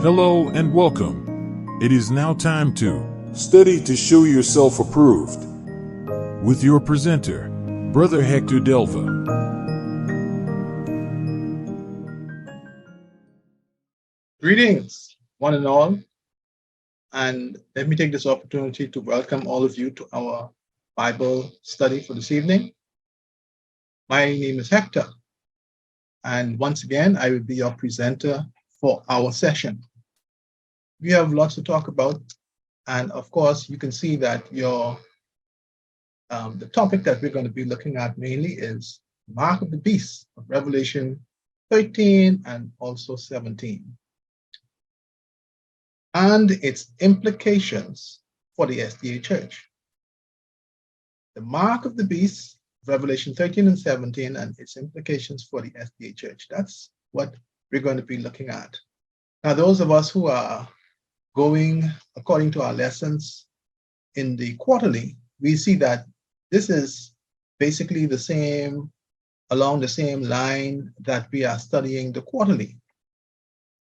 Hello and welcome. It is now time to Study to show yourself approved. with your presenter, Brother Hector Delva. Greetings, one and all, and let me take this opportunity to welcome all of you to our Bible study for this evening. My name is Hector, and once again, I will be your presenter for our session. We have lots to talk about, and of course, you can see that the topic that we're going to be looking at mainly is Mark of the Beast of Revelation 13 and also 17. And its implications for the SDA Church. The mark of the beast, Revelation 13 and 17, and its implications for the SDA Church. That's what we're going to be looking at. Now, those of us who are going according to our lessons in the quarterly, we see that this is basically along the same line that we are studying the quarterly.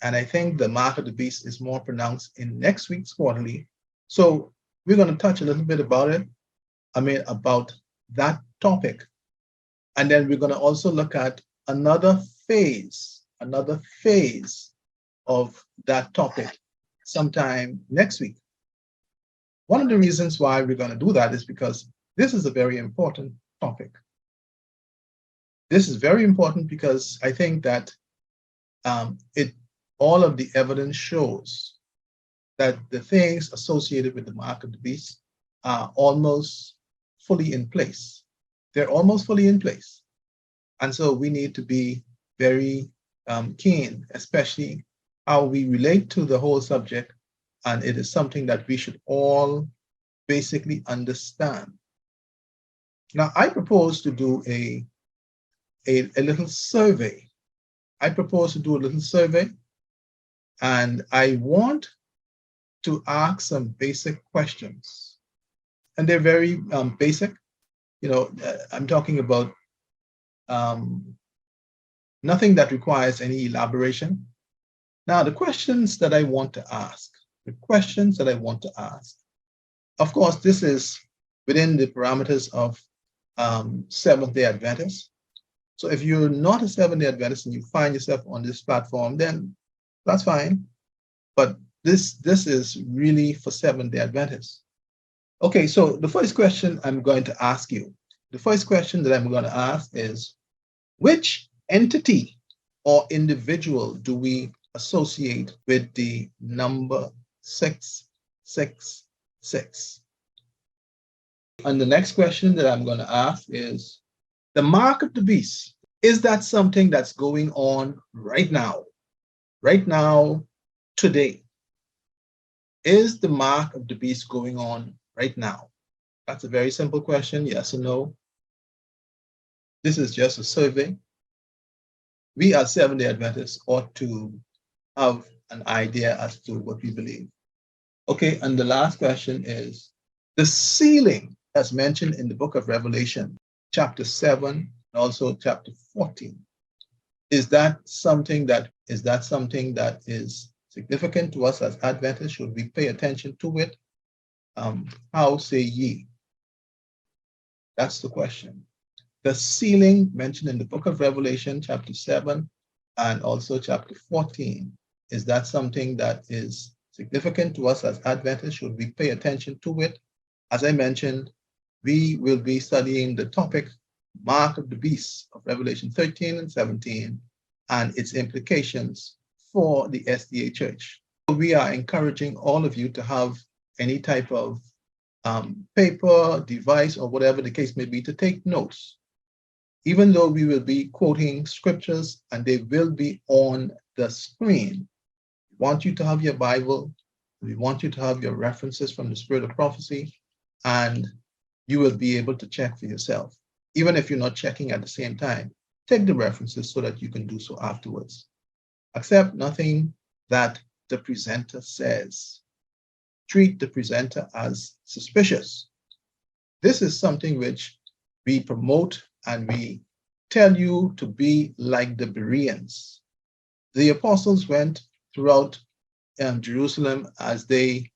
And I think the mark of the beast is more pronounced in next week's quarterly. So we're going to touch a little bit about it. About that topic. And then we're going to also look at another phase of that topic sometime next week. One of the reasons why we're going to do that is because this is a very important topic. This is very important because I think that all of the evidence shows that the things associated with the mark of the beast are almost fully in place. They're almost fully in place. And so we need to be very keen, especially how we relate to the whole subject. And it is something that we should all basically understand. Now, I propose to do a little survey. And I want to ask some basic questions. And they're very basic. I'm talking about nothing that requires any elaboration. Now, the questions that I want to ask, of course, this is within the parameters of Seventh-day Adventists. So if you're not a Seventh-day Adventist and you find yourself on this platform, then that's fine. But this is really for Seventh-day Adventists. Okay, so the first question I'm going to ask you, is, which entity or individual do we associate with the number 666? And the next question that I'm going to ask is, the mark of the beast, is that something that's going on right now? Right now, today? Is the mark of the beast going on right now? That's a very simple question, yes or no. This is just a survey. We as Seventh-day Adventists ought to have an idea as to what we believe. Okay, and the last question is, the sealing that's mentioned in the book of Revelation, chapter 7, and also chapter 14. Is that something that is significant to us as Adventists? Should we pay attention to it? How say ye? That's the question. The sealing mentioned in the book of Revelation, chapter 7, and also chapter 14. Is that something that is significant to us as Adventists? Should we pay attention to it? As I mentioned, we will be studying the topic, Mark of the Beast of Revelation 13 and 17, and its implications for the SDA Church. We are encouraging all of you to have any type of paper, device, or whatever the case may be, to take notes. Even though we will be quoting scriptures and they will be on the screen, we want you to have your Bible, we want you to have your references from the Spirit of Prophecy, and you will be able to check for yourself. Even if you're not checking at the same time, take the references so that you can do so afterwards. Accept nothing that the presenter says. Treat the presenter as suspicious. This is something which we promote and we tell you to be like the Bereans. The apostles went throughout Jerusalem as they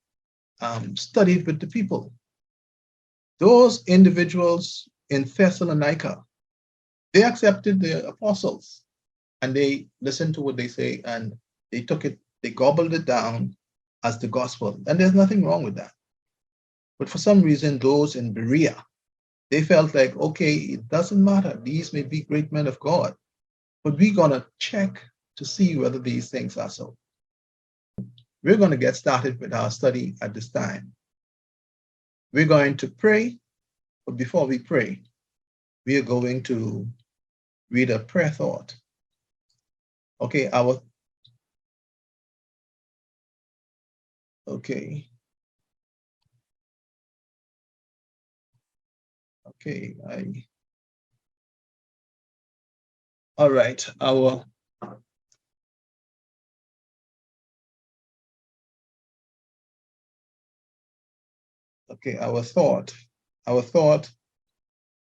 studied with the people. Those individuals in Thessalonica, they accepted the apostles and they listened to what they say and they took it, they gobbled it down as the gospel. And there's nothing wrong with that. But for some reason, those in Berea, they felt like, okay, it doesn't matter. These may be great men of God, but we're going to check to see whether these things are so. We're going to get started with our study at this time. We're going to pray, but before we pray, we are going to read a prayer thought. Okay, okay, all right, our thought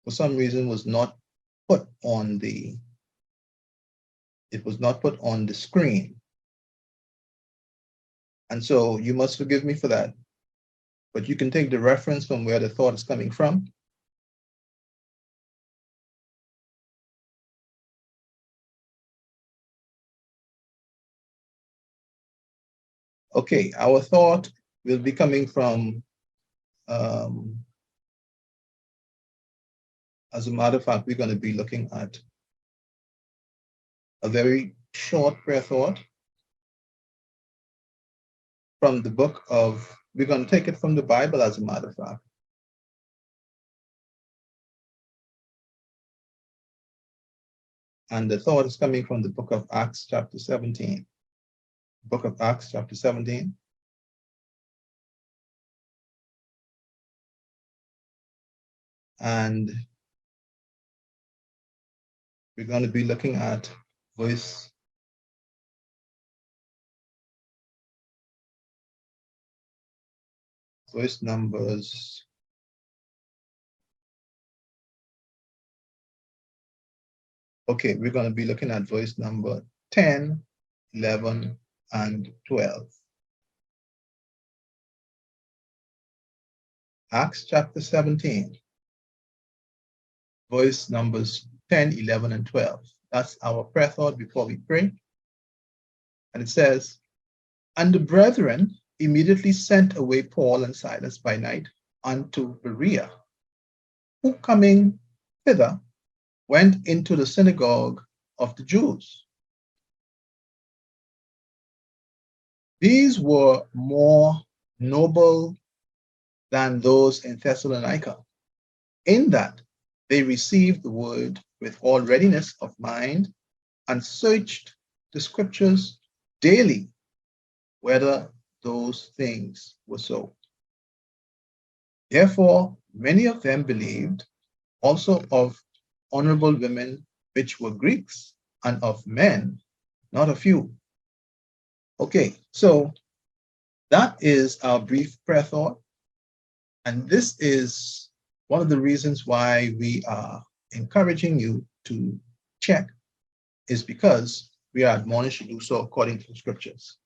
for some reason was not put on the, it was not put on the screen. And so you must forgive me for that, but you can take the reference from where the thought is coming from. Okay, our thought will be coming from, as a matter of fact, we're going to be looking at a very short prayer thought from the book of, we're going to take it from the Bible, as a matter of fact. And the thought is coming from the book of Acts, chapter 17. Book of Acts, chapter 17. And we're going to be looking at verse numbers. Okay, we're going to be looking at verse number 10, 11, and 12. Acts chapter 17, verse numbers 10, 11, and 12. That's our prayer thought before we pray. And it says, and the brethren immediately sent away Paul and Silas by night unto Berea, who coming thither went into the synagogue of the Jews. These were more noble than those in Thessalonica, in that they received the word with all readiness of mind and searched the scriptures daily whether those things were so. Therefore, many of them believed, also of honorable women which were Greeks, and of men, not a few. Okay, so that is our brief prayer thought. And this is one of the reasons why we are encouraging you to check, is because we are admonished to do so according to the scriptures.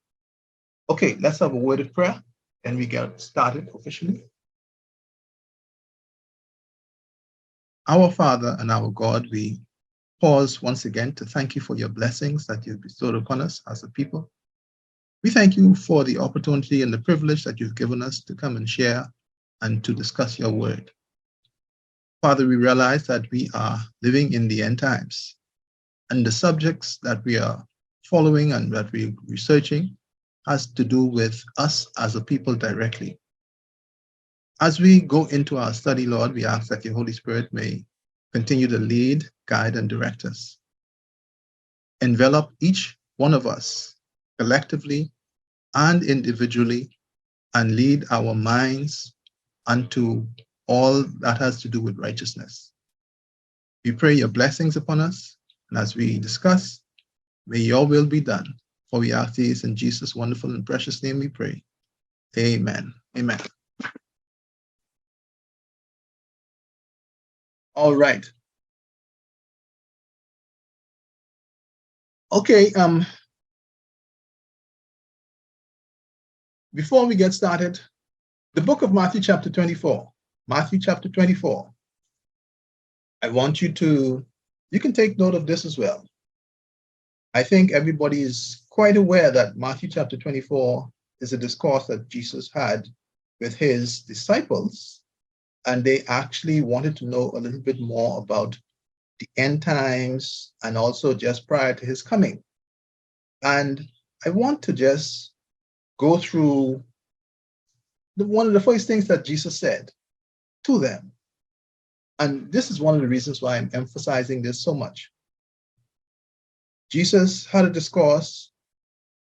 Okay, let's have a word of prayer, and we get started officially. Our Father and our God, we pause once again to thank you for your blessings that you've bestowed upon us as a people. We thank you for the opportunity and the privilege that you've given us to come and share and to discuss your word. Father, we realize that we are living in the end times, and the subjects that we are following and that we're researching has to do with us as a people directly. As we go into our study, Lord, we ask that your Holy Spirit may continue to lead, guide, and direct us. Envelop each one of us collectively and individually, and lead our minds unto all that has to do with righteousness. We pray your blessings upon us, and as we discuss, may your will be done. For we ask these in Jesus' wonderful and precious name we pray. Amen. Amen. All right. Okay, before we get started, the book of Matthew chapter 24. Matthew chapter 24. I want you can take note of this as well. I think everybody is quite aware that Matthew chapter 24 is a discourse that Jesus had with his disciples, and they actually wanted to know a little bit more about the end times and also just prior to his coming. And I want to just go through one of the first things that Jesus said to them. And this is one of the reasons why I'm emphasizing this so much. Jesus had a discourse,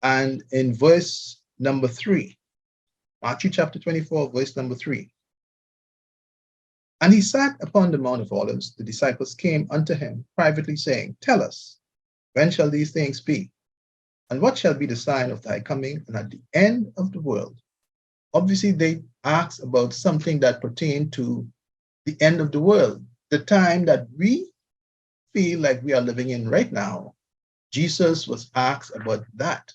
and in verse number 3, Matthew chapter 24, verse number 3. And he sat upon the Mount of Olives. The disciples came unto him privately, saying, Tell us, when shall these things be? And what shall be the sign of thy coming and at the end of the world? Obviously, they asked about something that pertained to the end of the world, the time that we feel like we are living in right now. Jesus was asked about that.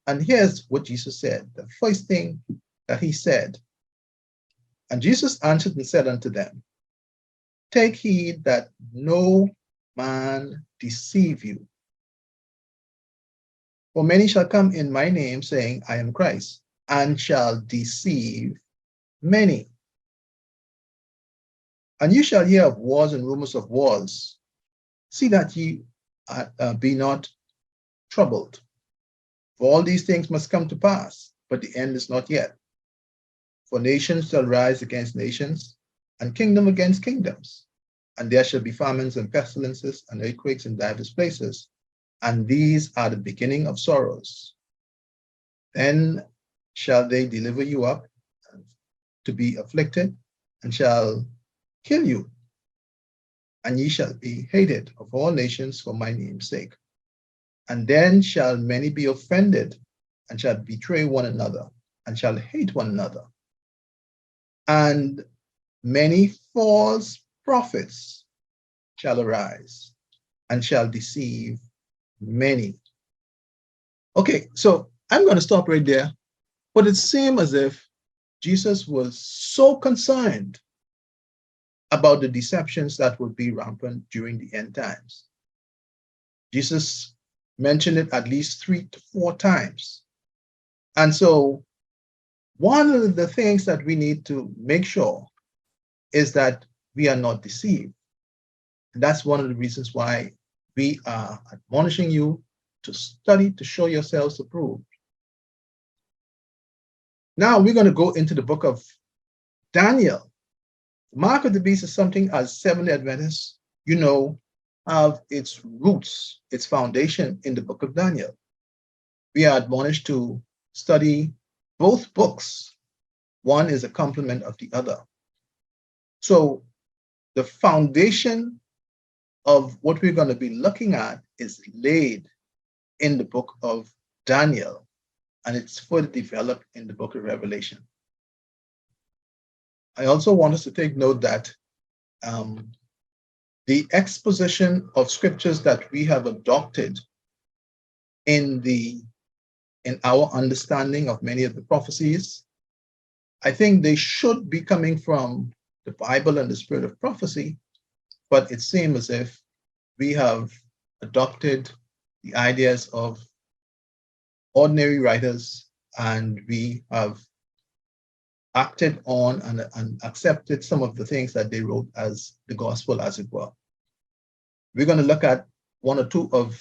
And here's what Jesus said. The first thing that he said, and Jesus answered and said unto them, Take heed that no man deceive you. For many shall come in my name, saying, I am Christ, and shall deceive many. And you shall hear of wars and rumors of wars. See that ye be not troubled. For all these things must come to pass, but the end is not yet. For nations shall rise against nations, and kingdom against kingdoms. And there shall be famines and pestilences and earthquakes in divers places. And these are the beginning of sorrows. Then shall they deliver you up to be afflicted, and shall kill you. And ye shall be hated of all nations for my name's sake. And then shall many be offended, and shall betray one another, and shall hate one another. And many false prophets shall arise, and shall deceive many. Okay, so I'm going to stop right there. But it seemed as if Jesus was so concerned about the deceptions that would be rampant during the end times. Jesus mentioned it at least 3 to 4 times. And so one of the things that we need to make sure is that we are not deceived. And that's one of the reasons why we are admonishing you to study to show yourselves approved. Now we're going to go into the book of Daniel. The mark of the beast is something as Seventh-day Adventists, have its roots, its foundation in the book of Daniel. We are admonished to study both books. One is a complement of the other. So the foundation of what we're going to be looking at is laid in the book of Daniel, and it's further developed in the book of Revelation. I also want us to take note that the exposition of scriptures that we have adopted in our understanding of many of the prophecies, I think they should be coming from the Bible and the spirit of prophecy, but it seems as if we have adopted the ideas of ordinary writers, and we have acted on and accepted some of the things that they wrote as the gospel, as it were. We're going to look at 1 or 2 of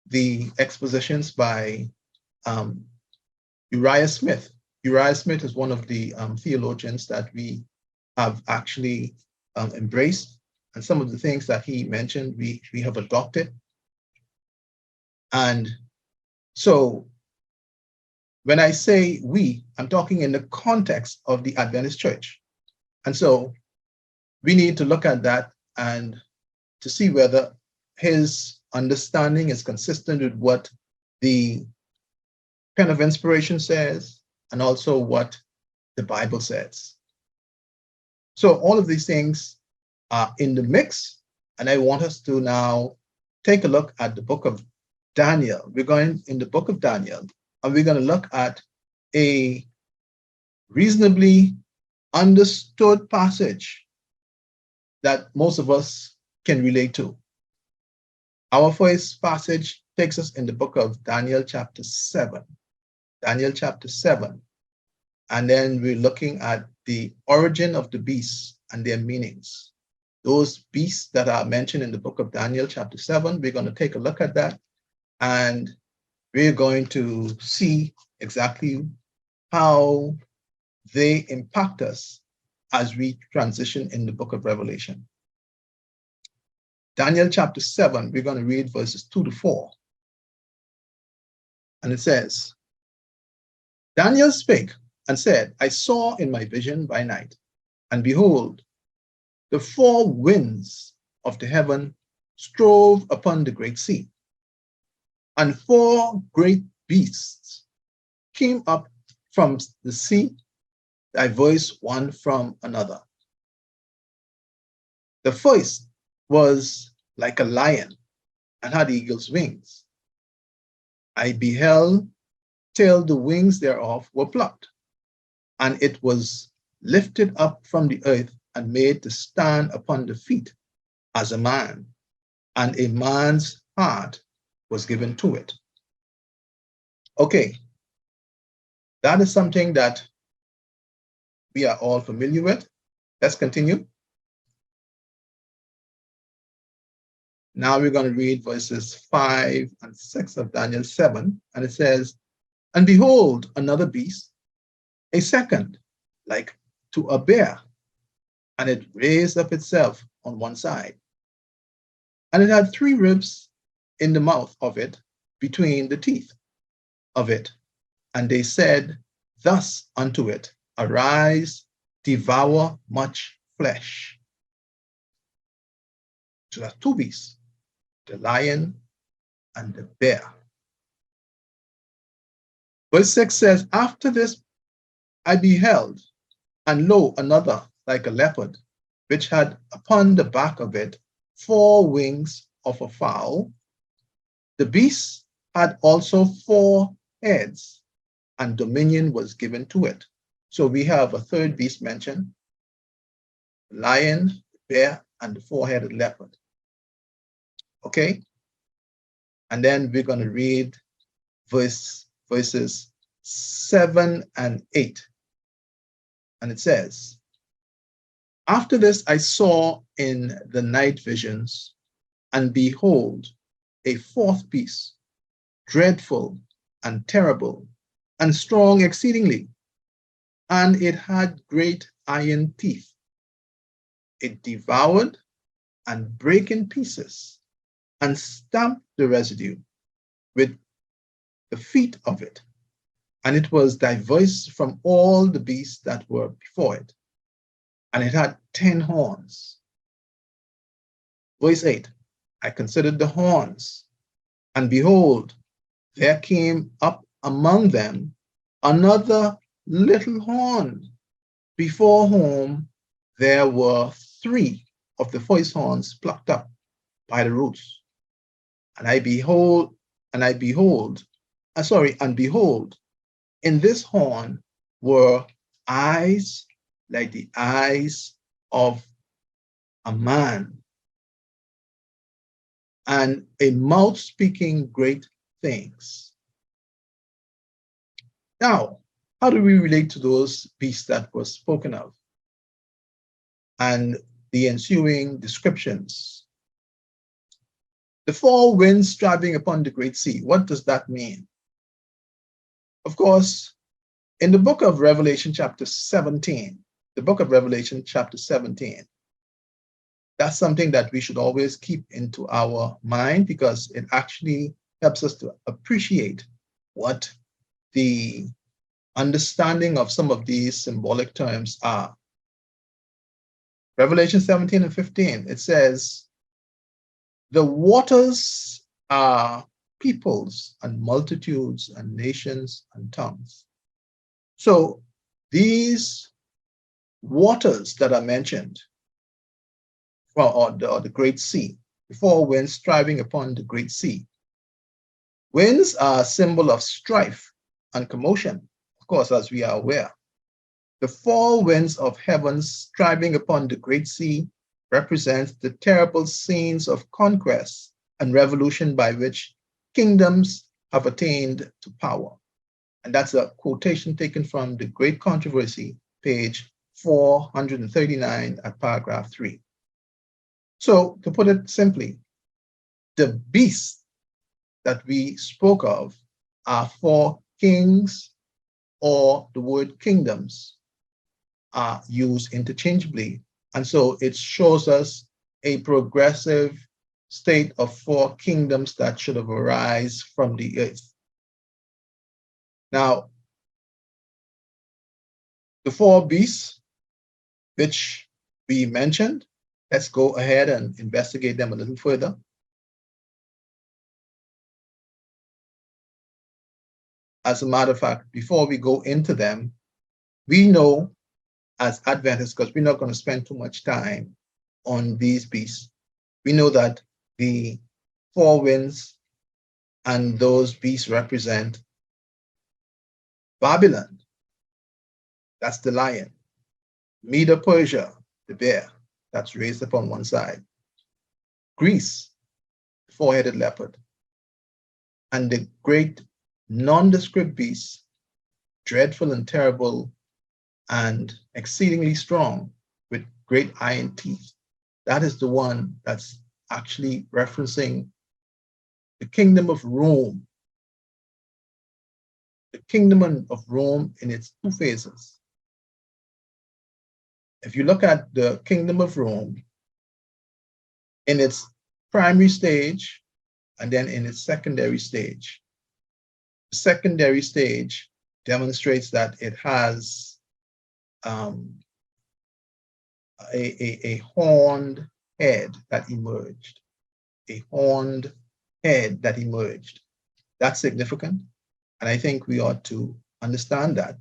the expositions by Uriah Smith. Uriah Smith is one of the theologians that we have actually embraced, and some of the things that he mentioned we have adopted. And so when I say we, I'm talking in the context of the Adventist Church. And so we need to look at that and to see whether his understanding is consistent with what the pen of inspiration says and also what the Bible says. So all of these things are in the mix, and I want us to now take a look at the book of Daniel. We're going in the book of Daniel, and we're going to look at a reasonably understood passage that most of us can relate to. Our first passage takes us in the book of Daniel chapter 7. Daniel chapter 7. And then we're looking at the origin of the beasts and their meanings. Those beasts that are mentioned in the book of Daniel chapter 7, we're going to take a look at that. And we're going to see exactly how they impact us as we transition in the book of Revelation. Daniel chapter 7, we're going to read verses 2 to 4. And it says, Daniel spake and said, I saw in my vision by night, and behold, the four winds of the heaven strove upon the great sea, and four great beasts came up from the sea, diverse one from another. The first was like a lion and had eagle's wings. I beheld till the wings thereof were plucked, and it was lifted up from the earth and made to stand upon the feet as a man, and a man's heart was given to it. Okay, that is something that we are all familiar with. Let's continue. Now we're going to read verses 5 and 6 of Daniel 7, and it says, And behold, another beast, a second, like to a bear, and it raised up itself on one side. And it had 3 ribs in the mouth of it, between the teeth of it. And they said thus unto it, Arise, devour much flesh. So that's 2 beasts, the lion and the bear. Verse 6 says, After this I beheld, and lo, another like a leopard, which had upon the back of it 4 wings of a fowl. The beast had also 4 heads, and dominion was given to it. So we have a third beast mentioned, the lion, the bear, and the 4-headed leopard. Okay? And then we're going to read verses 7 and 8. And it says, After this I saw in the night visions, and behold, a 4th beast, dreadful and terrible, and strong exceedingly, and it had great iron teeth. It devoured and brake in pieces, and stamped the residue with the feet of it. And it was diverse from all the beasts that were before it. And it had 10 horns. Verse 8, I considered the horns, and behold, there came up among them another little horn, before whom there were 3 of the first horns plucked up by the roots. And behold, in this horn were eyes like the eyes of a man, and a mouth speaking great things. Now, how do we relate to those beasts that were spoken of and the ensuing descriptions? The 4 winds striving upon the great sea, what does that mean? Of course, in the book of Revelation chapter 17, that's something that we should always keep into our mind, because it actually helps us to appreciate what the understanding of some of these symbolic terms are. Revelation 17 and 15, it says, the waters are peoples and multitudes and nations and tongues. So these waters that are mentioned, or the great sea, the 4 winds striving upon the great sea. Winds are a symbol of strife and commotion, of course, as we are aware, the four winds of heaven striving upon the great sea represents the terrible scenes of conquest and revolution by which kingdoms have attained to power. And that's a quotation taken from The Great Controversy, page 439 at paragraph 3. So, to put it simply, the beasts that we spoke of are four kings, or the word kingdoms are used interchangeably. And so it shows us a progressive state of four kingdoms that should have arisen from the earth. Now, the four beasts which we mentioned, let's go ahead and investigate them a little further. As a matter of fact, before we go into them, we know as Adventists, because we're not going to spend too much time on these beasts, we know that the four winds and those beasts represent Babylon, that's the lion, Medo Persia, the bear, that's raised up on one side, Greece, the four-headed leopard, and the great nondescript beast, dreadful and terrible and exceedingly strong with great iron teeth. That is the one that's actually referencing the kingdom of Rome. The kingdom of Rome in its two phases. If you look at the kingdom of Rome in its primary stage and then in its secondary stage, the secondary stage demonstrates that it has a horned head that emerged, a horned head that emerged. That's significant, and I think we ought to understand that.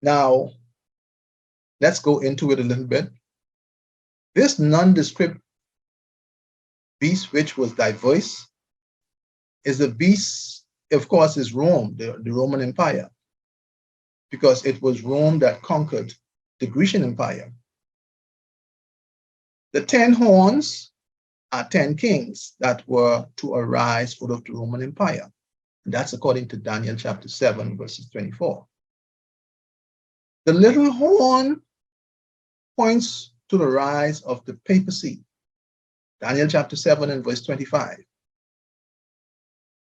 Now, let's go into it a little bit. This nondescript beast, which was diverse, is the beast, of course, is Rome, the Roman Empire, because it was Rome that conquered the Grecian Empire. The 10 horns are 10 kings that were to arise out of the Roman Empire. And that's according to Daniel chapter 7, verses 24. The little horn points to the rise of the papacy. Daniel chapter 7 and verse 25.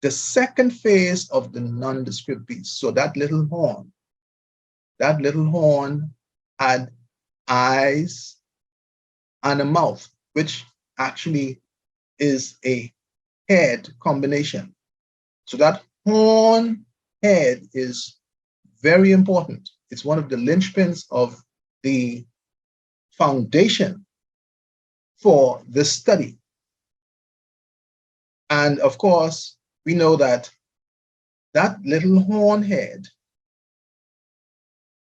The second phase of the nondescript beast. So that little horn had eyes and a mouth, which actually is a head combination. So that horn head is very important. It's one of the linchpins of the foundation for this study. And of course, we know that that little horn head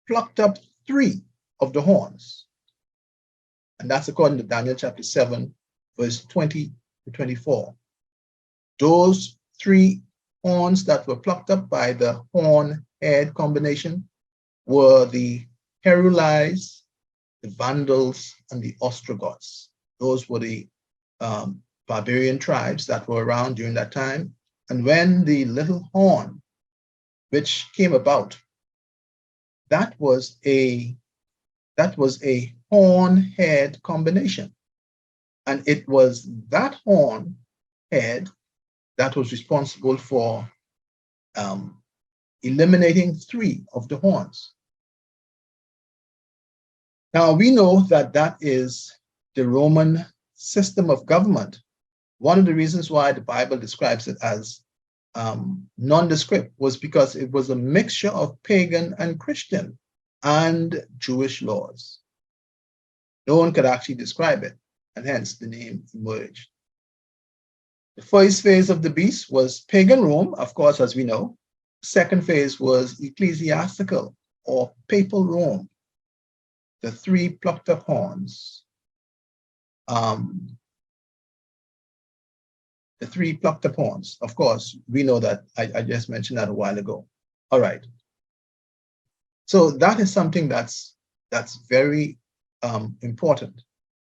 plucked up 3 of the horns. And that's according to Daniel chapter 7, verse 20 to 24. Those 3 horns that were plucked up by the horn head combination were the Herulites, the Vandals, and the Ostrogoths. Those were the barbarian tribes that were around during that time. And when the little horn, which came about, that was a horn head combination. And it was that horn head that was responsible for eliminating 3 of the horns. Now we know that that is the Roman system of government. One of the reasons why the Bible describes it as nondescript was because it was a mixture of pagan and Christian and Jewish laws. No one could actually describe it, and hence the name emerged. The first phase of the beast was pagan Rome, of course, as we know. Second phase was ecclesiastical or papal Rome. The 3 plucked up horns. The 3 plucked up horns. Of course, we know that I just mentioned that a while ago. All right. So that is something that's very important.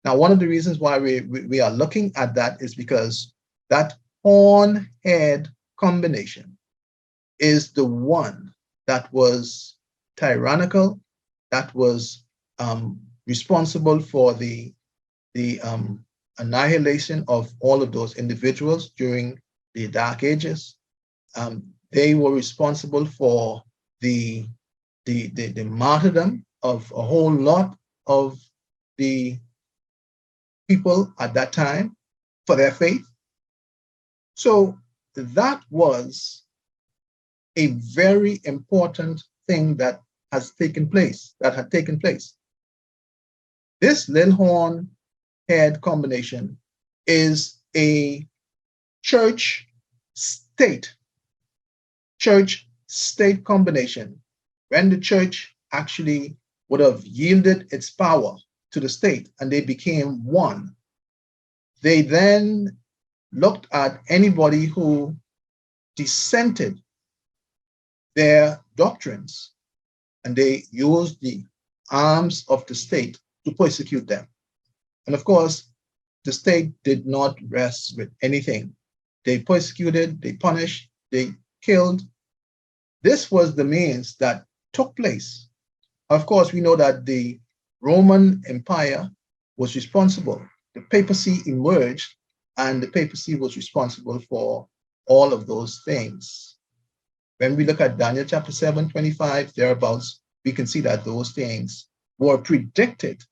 Now, one of the reasons why we are looking at that is because that horn-head combination is the one that was tyrannical, that was responsible for the annihilation of all of those individuals during the Dark Ages. They were responsible for the martyrdom of a whole lot of the people at that time for their faith. So that was a very important thing that had taken place. This little horn head combination is a church state combination. When the church actually would have yielded its power to the state and they became one, they then looked at anybody who dissented their doctrines, and they used the arms of the state to persecute them. And of course, the state did not rest with anything. They persecuted, they punished, they killed. This was the means that took place. Of course, we know that the Roman Empire was responsible. The papacy emerged, and the papacy was responsible for all of those things. When we look at Daniel chapter 7, 25, thereabouts, we can see that those things were predicted.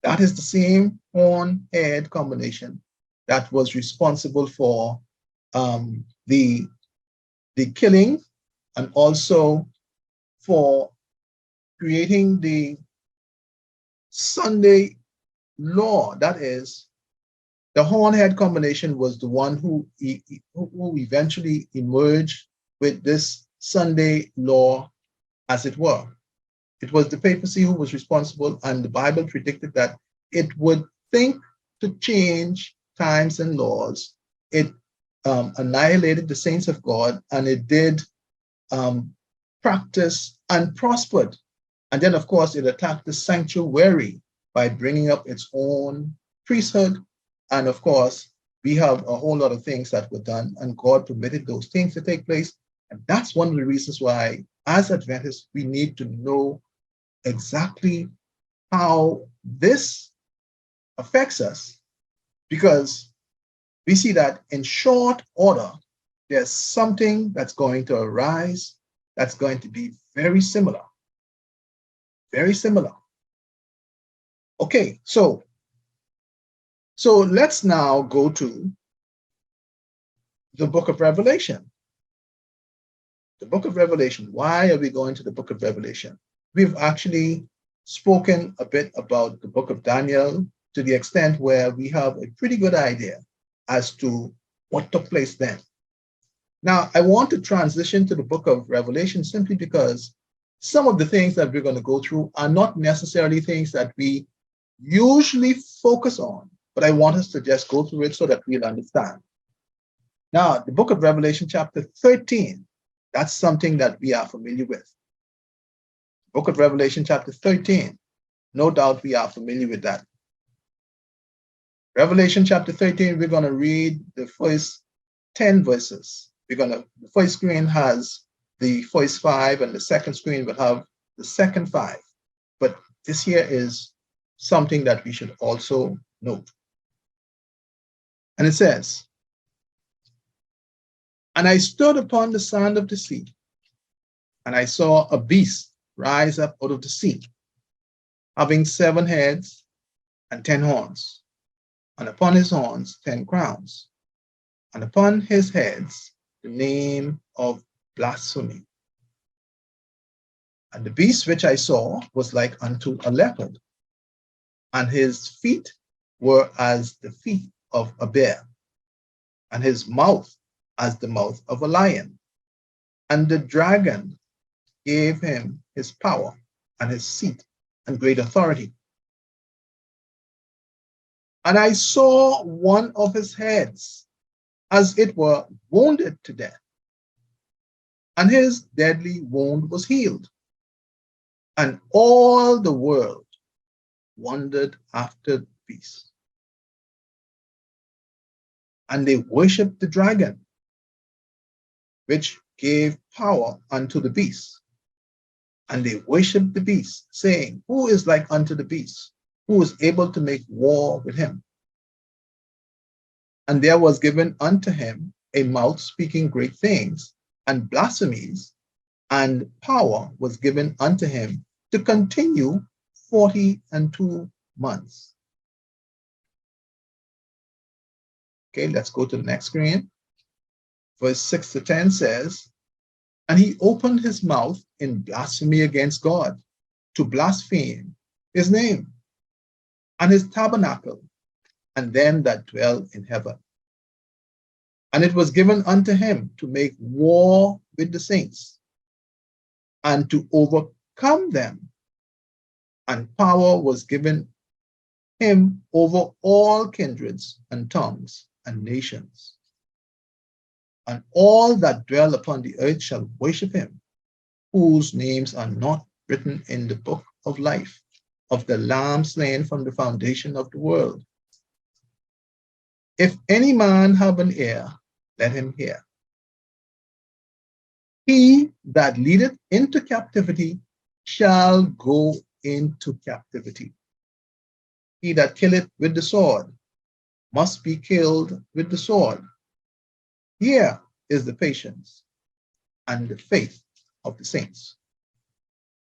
That is the same horn-head combination that was responsible for the killing and also for creating the Sunday law. That is, the horn-head combination was the one who eventually emerged with this Sunday law, as it were. It was the papacy who was responsible, and the Bible predicted that it would think to change times and laws. It annihilated the saints of God, and it did practice and prospered. And then, of course, it attacked the sanctuary by bringing up its own priesthood. And of course, we have a whole lot of things that were done, and God permitted those things to take place. And that's one of the reasons why, as Adventists, we need to know exactly how this affects us, because we see that in short order, there's something that's going to arise that's going to be very similar. Very similar. Okay, so let's now go to the book of Revelation. The book of Revelation. Why are we going to the book of Revelation? We've actually spoken a bit about the book of Daniel to the extent where we have a pretty good idea as to what took place then. Now, I want to transition to the book of Revelation simply because some of the things that we're going to go through are not necessarily things that we usually focus on, but I want us to just go through it so that we'll understand. Now, the book of Revelation chapter 13, that's something that we are familiar with. Book of Revelation chapter 13, no doubt we are familiar with that. Revelation chapter 13, we're going to read the first 10 verses. The first screen has the first 5, and the second screen will have the second 5. But this here is something that we should also note. And it says, "And I stood upon the sand of the sea, and I saw a beast rise up out of the sea, having 7 heads and 10 horns, and upon his horns 10 crowns, and upon his heads the name of blasphemy. And the beast which I saw was like unto a leopard, and his feet were as the feet of a bear, and his mouth as the mouth of a lion. And the dragon gave him his power and his seat and great authority. And I saw one of his heads as it were wounded to death, and his deadly wound was healed. And all the world wondered after the beast. And they worshipped the dragon, which gave power unto the beast. And they worshipped the beast, saying, who is like unto the beast, who is able to make war with him? And there was given unto him a mouth speaking great things and blasphemies, and power was given unto him to continue 42 months. Okay, let's go to the next screen. Verse 6 to 10 says, and he opened his mouth in blasphemy against God, to blaspheme his name and his tabernacle, and them that dwell in heaven. And it was given unto him to make war with the saints, and to overcome them. And power was given him over all kindreds and tongues and nations. And all that dwell upon the earth shall worship him, whose names are not written in the book of life of the Lamb slain from the foundation of the world. If any man have an ear, let him hear. He that leadeth into captivity shall go into captivity. He that killeth with the sword must be killed with the sword. Here is the patience and the faith of the saints.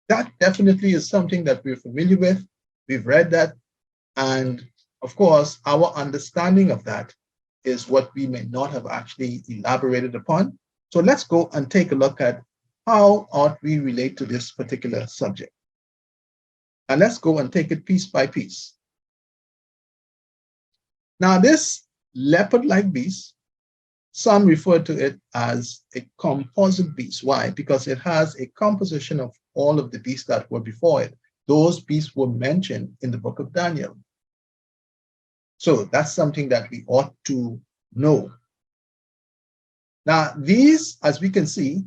That definitely is something that we're familiar with. We've read that. And of course, our understanding of that is what we may not have actually elaborated upon. So let's go and take a look at how ought we relate to this particular subject. And let's go and take it piece by piece. Now, this leopard-like beast, some refer to it as a composite beast. Why? Because it has a composition of all of the beasts that were before it. Those beasts were mentioned in the book of Daniel. So that's something that we ought to know. Now, these, as we can see,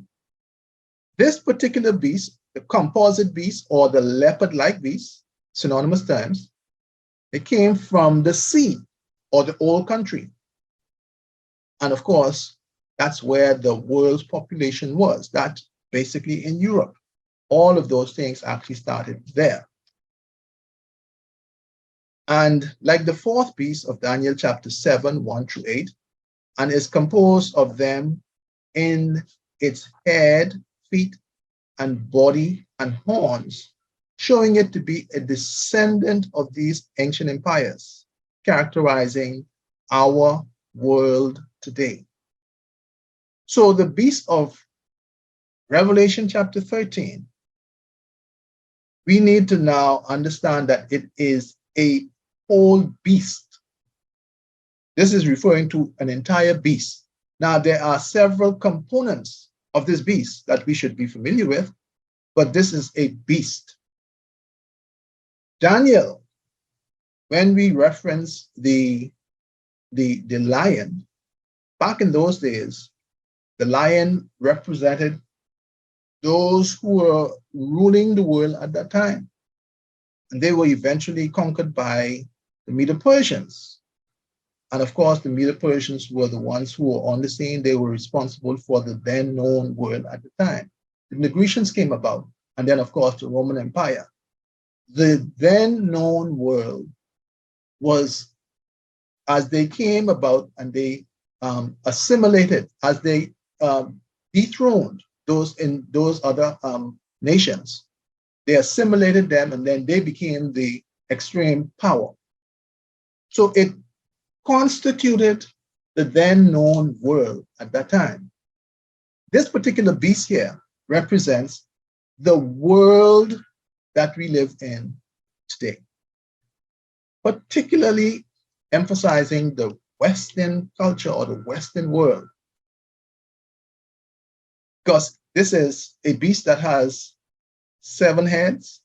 this particular beast, the composite beast or the leopard-like beast, synonymous terms, it came from the sea or the old country. And of course, that's where the world's population was. That basically in Europe. All of those things actually started there. And like the fourth beast of Daniel chapter 7, 1 through 8, and is composed of them in its head, feet, and body and horns, showing it to be a descendant of these ancient empires, characterizing our world today. So the beast of Revelation chapter 13, we need to now understand that it is a whole beast. This is referring to an entire beast. Now, there are several components of this beast that we should be familiar with, but this is a beast. Daniel, when we reference the lion, back in those days, the lion represented those who were ruling the world at that time. And they were eventually conquered by the Medo-Persians. And of course, the Medo-Persians were the ones who were on the scene. They were responsible for the then known world at the time. The Grecians came about, and then of course the Roman Empire. The then known world was, as they came about and they assimilated, as they dethroned those other nations, they assimilated them, and then they became the extreme power. So it constituted the then known world at that time. This particular beast here represents the world that we live in today, particularly emphasizing the Western culture or the Western world, because this is a beast that has 7 heads,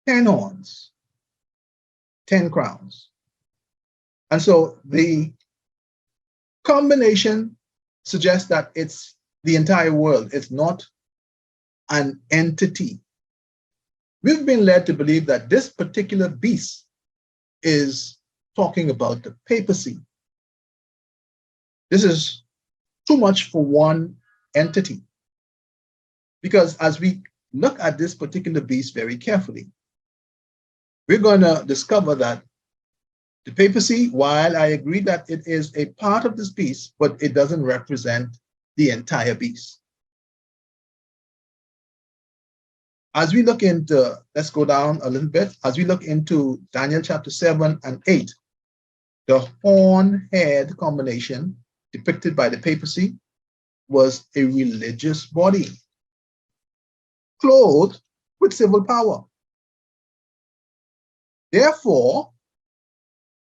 10 horns, 10 crowns. And so the combination suggests that it's the entire world. It's not an entity. We've been led to believe that this particular beast is talking about the papacy. This is too much for one entity. Because as we look at this particular beast very carefully, we're going to discover that the papacy, while I agree that it is a part of this beast, but it doesn't represent the entire beast. As we look into, let's go down a little bit, as we look into Daniel chapter 7 and 8, the horn-head combination depicted by the papacy was a religious body, clothed with civil power. Therefore,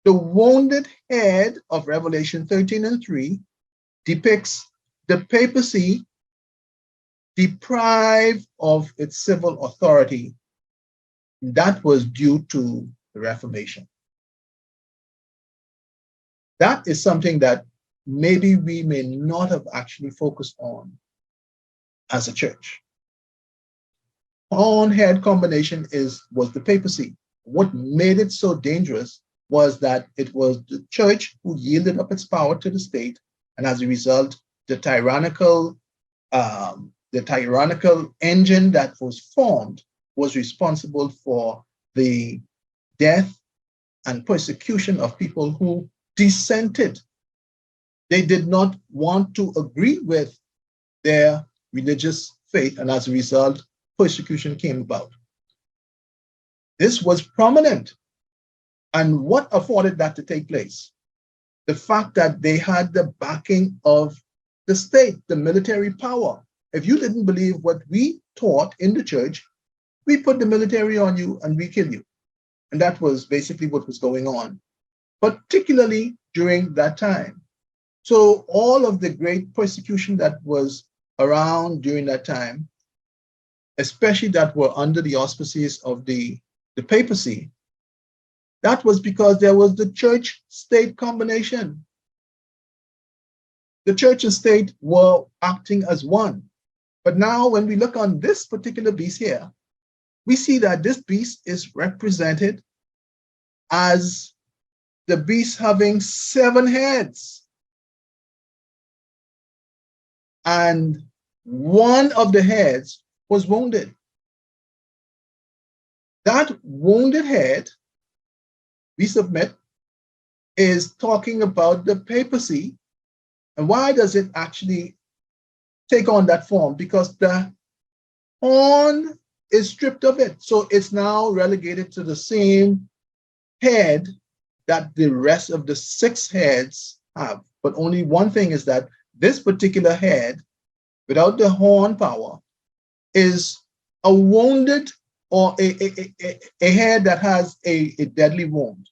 the wounded head of Revelation 13 and 3 depicts the papacy deprived of its civil authority. That was due to the Reformation. That is something that maybe we may not have actually focused on as a church. Horn-head combination was the papacy. What made it so dangerous was that it was the church who yielded up its power to the state, and as a result, the tyrannical engine that was formed was responsible for the death and persecution of people who dissented. They did not want to agree with their religious faith, and as a result, persecution came about. This was prominent. And what afforded that to take place? The fact that they had the backing of the state, the military power. If you didn't believe what we taught in the church, we put the military on you and we kill you. And that was basically what was going on, particularly during that time. So all of the great persecution that was around during that time, especially that were under the auspices of the papacy, that was because there was the church-state combination. The church and state were acting as one. But now when we look on this particular beast here, we see that this beast is represented as the beast having 7 heads. And one of the heads was wounded. That wounded head, we submit, is talking about the papacy. And why does it actually take on that form? Because the horn is stripped of it. So it's now relegated to the same head that the rest of the 6 heads have. But only one thing is that this particular head, without the horn power, is a wounded or a head that has a deadly wound.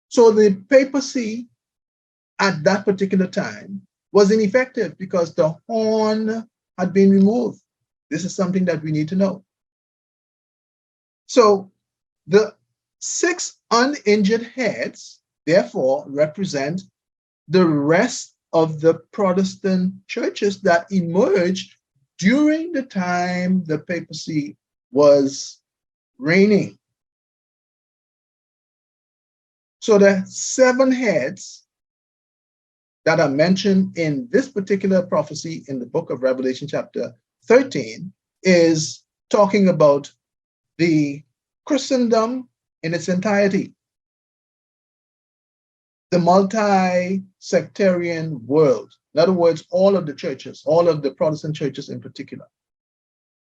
So the papacy at that particular time was ineffective because the horn had been removed. This is something that we need to know. So the 6 uninjured heads, therefore, represent the rest of the Protestant churches that emerged during the time the papacy was reigning. So the 7 heads that are mentioned in this particular prophecy in the book of Revelation chapter 13 is talking about the Christendom in its entirety, the multi-sectarian world. In other words, all of the churches, all of the Protestant churches in particular.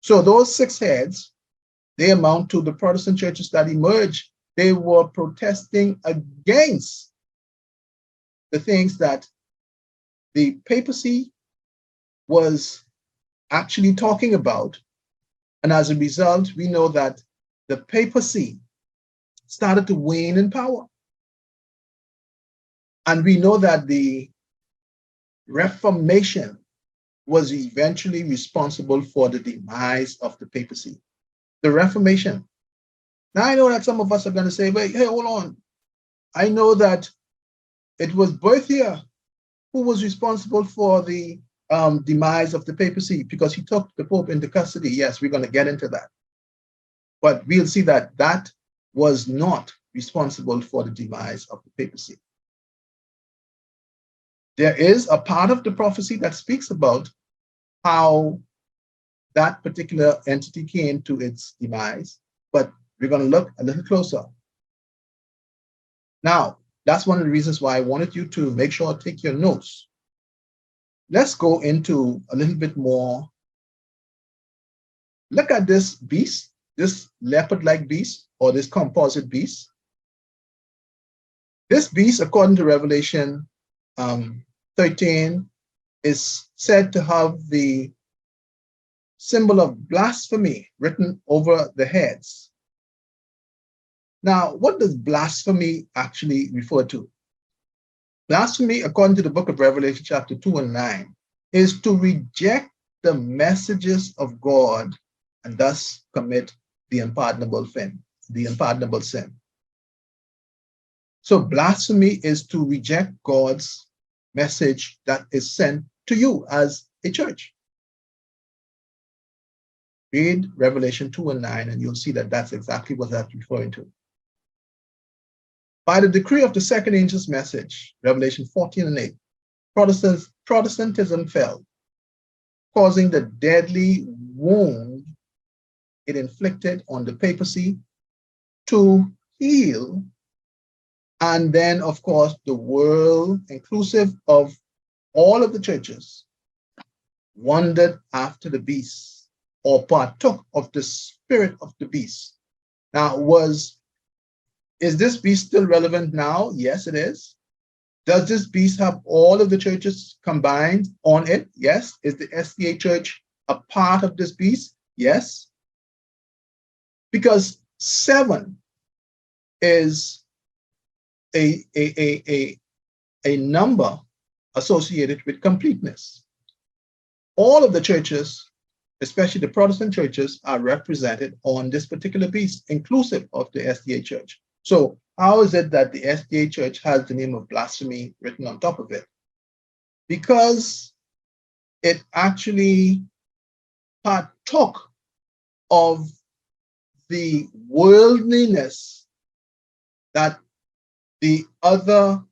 So those 6 heads, they amount to the Protestant churches that emerged. They were protesting against the things that the papacy was actually talking about. And as a result, we know that the papacy started to wane in power. And we know that the Reformation was eventually responsible for the demise of the papacy. The Reformation. Now I know that some of us are going to say, wait, hey, hold on. I know that it was Berthier who was responsible for the demise of the papacy because he took the Pope into custody. Yes, we're going to get into that. But we'll see that that was not responsible for the demise of the papacy. There is a part of the prophecy that speaks about how that particular entity came to its demise, but we're going to look a little closer. Now, that's one of the reasons why I wanted you to make sure to take your notes. Let's go into a little bit more. Look at this beast, this leopard-like beast, or this composite beast. This beast, according to Revelation 13, is said to have the symbol of blasphemy written over the heads. Now, what does blasphemy actually refer to? Blasphemy, according to the book of Revelation, chapter 2 and 9, is to reject the messages of God and thus commit the unpardonable sin. So blasphemy is to reject God's message that is sent to you as a church. Read Revelation 2 and 9, and you'll see that that's exactly what that's referring to. By the decree of the second angel's message, Revelation 14 and 8, Protestantism fell, causing the deadly wound it inflicted on the papacy to heal. And then, of course, the world, inclusive of all of the churches, wandered after the beast or partook of the spirit of the beast. Now, is this beast still relevant now? Yes, it is. Does this beast have all of the churches combined on it? Yes. Is the SDA church a part of this beast? Yes. Because 7 is a number associated with completeness. All of the churches, especially the Protestant churches, are represented on this particular beast, inclusive of the SDA church. So how is it that the SDA church has the name of blasphemy written on top of it? Because it actually partook of the worldliness that the other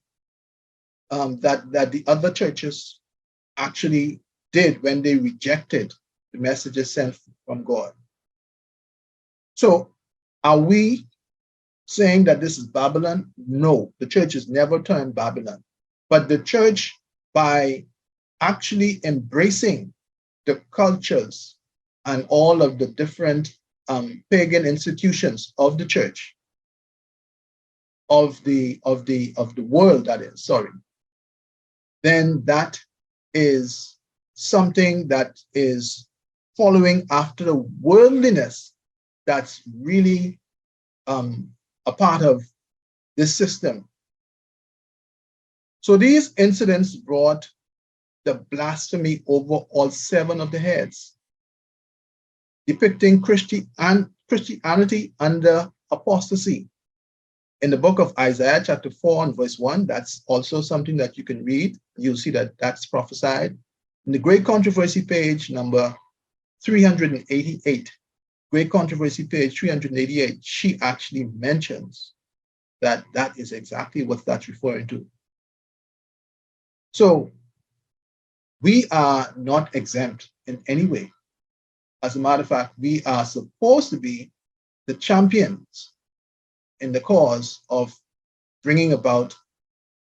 that the other churches actually did when they rejected the messages sent from God. So are we saying that this is Babylon? No, the church has never turned Babylon. But the church, by actually embracing the cultures and all of the different pagan institutions of the church, of the world, that is, sorry, then that is something that is following after the worldliness that's really a part of this system. So these incidents brought the blasphemy over all 7 of the heads, depicting Christianity under apostasy. In the book of Isaiah, chapter 4 and verse 1, that's also something that you can read. You'll see that that's prophesied. In the Great Controversy page number 388, Great Controversy page 388, she actually mentions that that is exactly what that's referring to. So we are not exempt in any way. As a matter of fact, we are supposed to be the champions in the cause of bringing about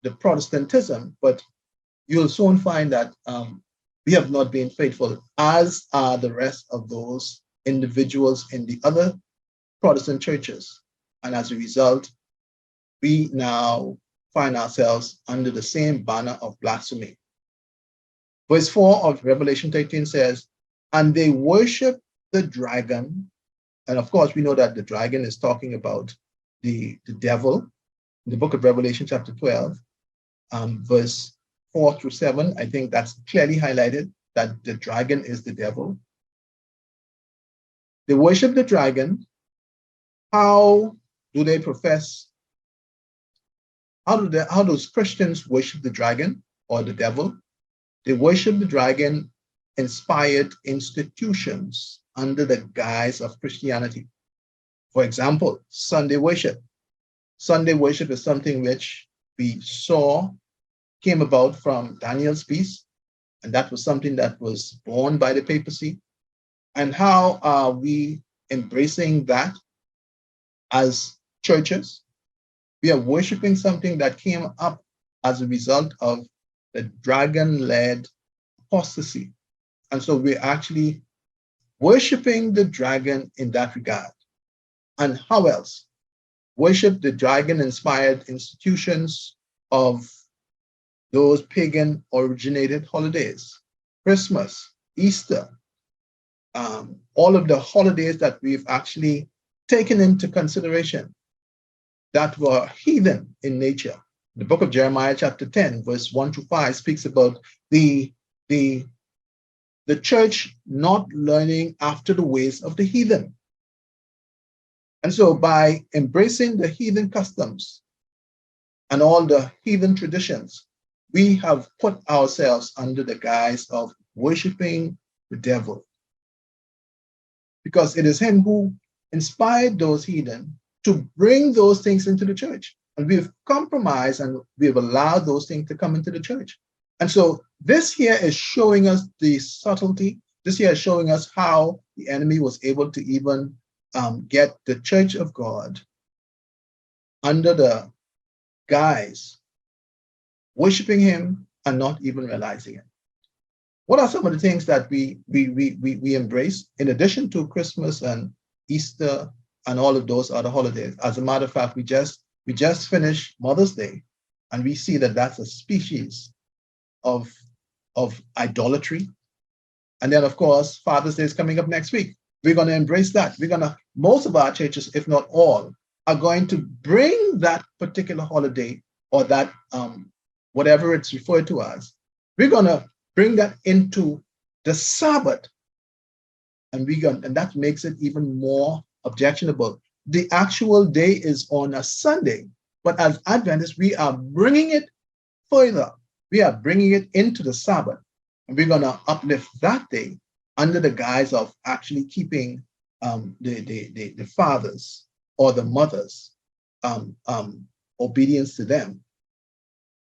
the Protestantism, but you'll soon find that we have not been faithful, as are the rest of those individuals in the other Protestant churches. And as a result, we now find ourselves under the same banner of blasphemy. Verse 4 of Revelation 13 says, and they worship the dragon. And of course, we know that the dragon is talking about the devil. In the book of Revelation, chapter 12, verse 4 through 7, I think that's clearly highlighted that the dragon is the devil. They worship the dragon. How do they profess? How do those Christians worship the dragon or the devil? They worship the dragon inspired institutions under the guise of Christianity. For example, Sunday worship. Sunday worship is something which we saw came about from Daniel's Beast, and that was something that was born by the papacy. And how are we embracing that as churches? We are worshiping something that came up as a result of the dragon-led apostasy. And so we're actually worshiping the dragon in that regard. And how else? Worship the dragon-inspired institutions of those pagan originated holidays, Christmas, Easter, all of the holidays that we've actually taken into consideration that were heathen in nature. The book of Jeremiah chapter 10, verse 1-5 speaks about the church not learning after the ways of the heathen. And so by embracing the heathen customs and all the heathen traditions, we have put ourselves under the guise of worshiping the devil. Because it is him who inspired those heathen to bring those things into the church. And we've compromised and we've allowed those things to come into the church. And so this here is showing us the subtlety. This here is showing us how the enemy was able to even get the church of God under the guise, worshiping him and not even realizing it. What are some of the things that we embrace in addition to Christmas and Easter and all of those other holidays? As a matter of fact, we just finished Mother's Day, and we see that that's a species of idolatry. And then, of course, Father's Day is coming up next week. We're going to embrace that. Most of our churches, if not all, are going to bring that particular holiday or that whatever it's referred to as. We're going to bring that into the Sabbath, and that makes it even more objectionable. The actual day is on a Sunday, but as Adventists, we are bringing it further. We are bringing it into the Sabbath, and we're going to uplift that day under the guise of actually keeping the fathers or the mothers, obedience to them.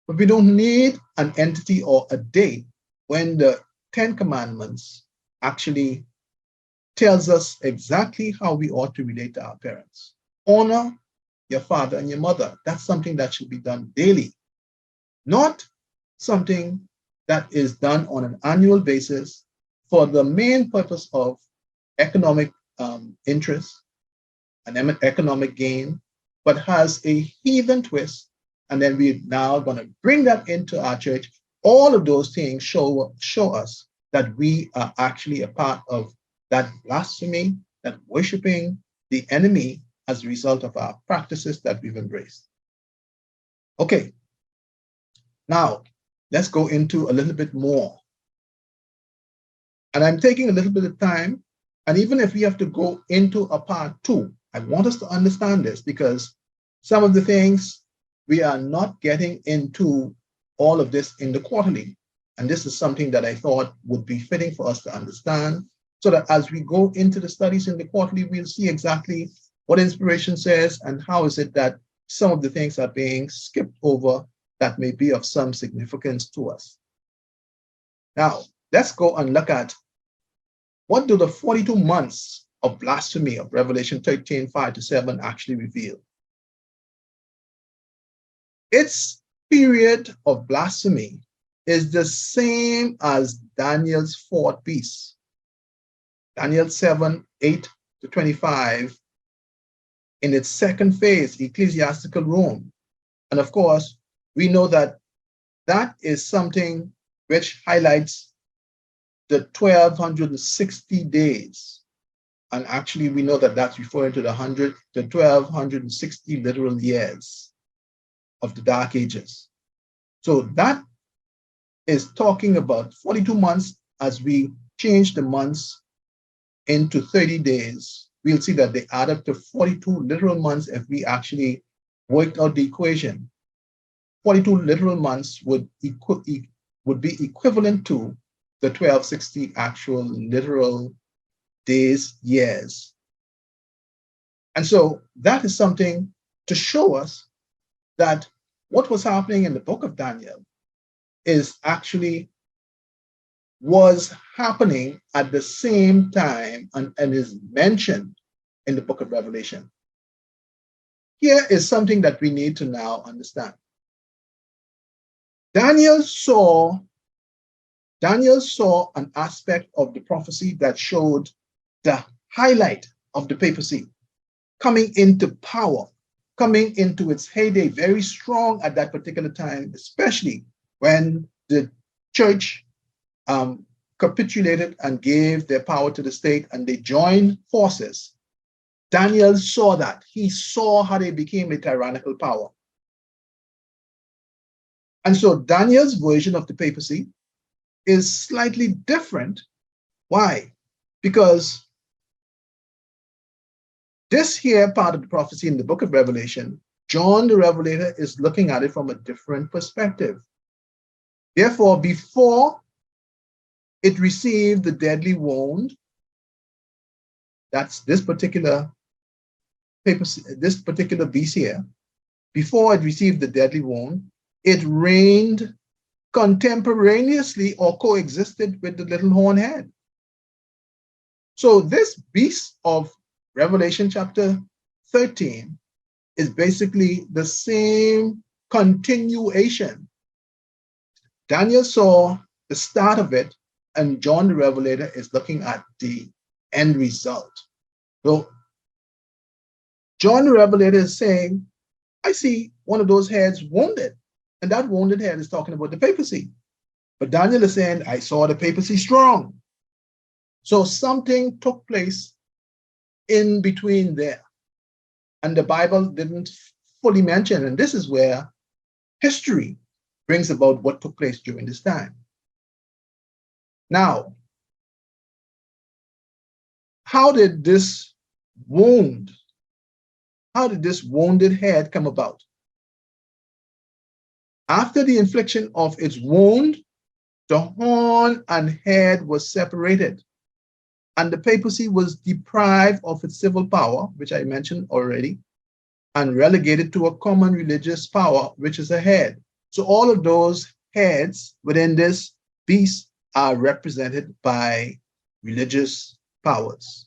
But we don't need an entity or a day when the 10 Commandments actually tells us exactly how we ought to relate to our parents. Honor your father and your mother. That's something that should be done daily, not something that is done on an annual basis for the main purpose of economic interest and economic gain, but has a heathen twist. And then we're now going to bring that into our church. All of those things show us that we are actually a part of that blasphemy, that worshiping the enemy as a result of our practices that we've embraced. Okay, now let's go into a little bit more. And I'm taking a little bit of time, and even if we have to go into a part 2, I want us to understand this, because some of the things we are not getting into all of this in the quarterly. And this is something that I thought would be fitting for us to understand, so that as we go into the studies in the quarterly, we'll see exactly what inspiration says and how is it that some of the things are being skipped over that may be of some significance to us. Now, let's go and look at what do the 42 months of blasphemy of Revelation 13, 5-7 actually reveal. Its period of blasphemy is the same as Daniel's fourth beast. Daniel 7, 8-25, in its second phase, ecclesiastical Rome. And of course, we know that that is something which highlights the 1260 days. And actually, we know that that's referring to the 1260 literal years of the Dark Ages. So that is talking about 42 months. As we change the months into 30 days, we'll see that they add up to 42 literal months if we actually worked out the equation. 42 literal months would would be equivalent to the 1260 actual literal days, years. And so that is something to show us that what was happening in the book of Daniel was happening at the same time and is mentioned in the book of Revelation. Here is something that we need to now understand. Daniel saw an aspect of the prophecy that showed the highlight of the papacy coming into power, coming into its heyday, very strong at that particular time, especially when the church capitulated and gave their power to the state and they joined forces. Daniel saw that. He saw how they became a tyrannical power. And so Daniel's version of the papacy is slightly different. Why? Because this here part of the prophecy in the book of Revelation, John the Revelator is looking at it from a different perspective. Therefore, before it received the deadly wound, that's this particular papacy, this particular beast here, before it received the deadly wound, it reigned contemporaneously or coexisted with the little horn head. So this beast of Revelation chapter 13 is basically the same continuation. Daniel saw the start of it, and John the Revelator is looking at the end result. So John the Revelator is saying, I see one of those heads wounded, and that wounded head is talking about the papacy. But Daniel is saying, I saw the papacy strong. So something took place in between there, and the Bible didn't fully mention, and this is where history brings about what took place during this time. Now, how did this wounded head come about? After the infliction of its wound, the horn and head was separated, and the papacy was deprived of its civil power, which I mentioned already, and relegated to a common religious power, which is a head. So all of those heads within this beast are represented by religious powers.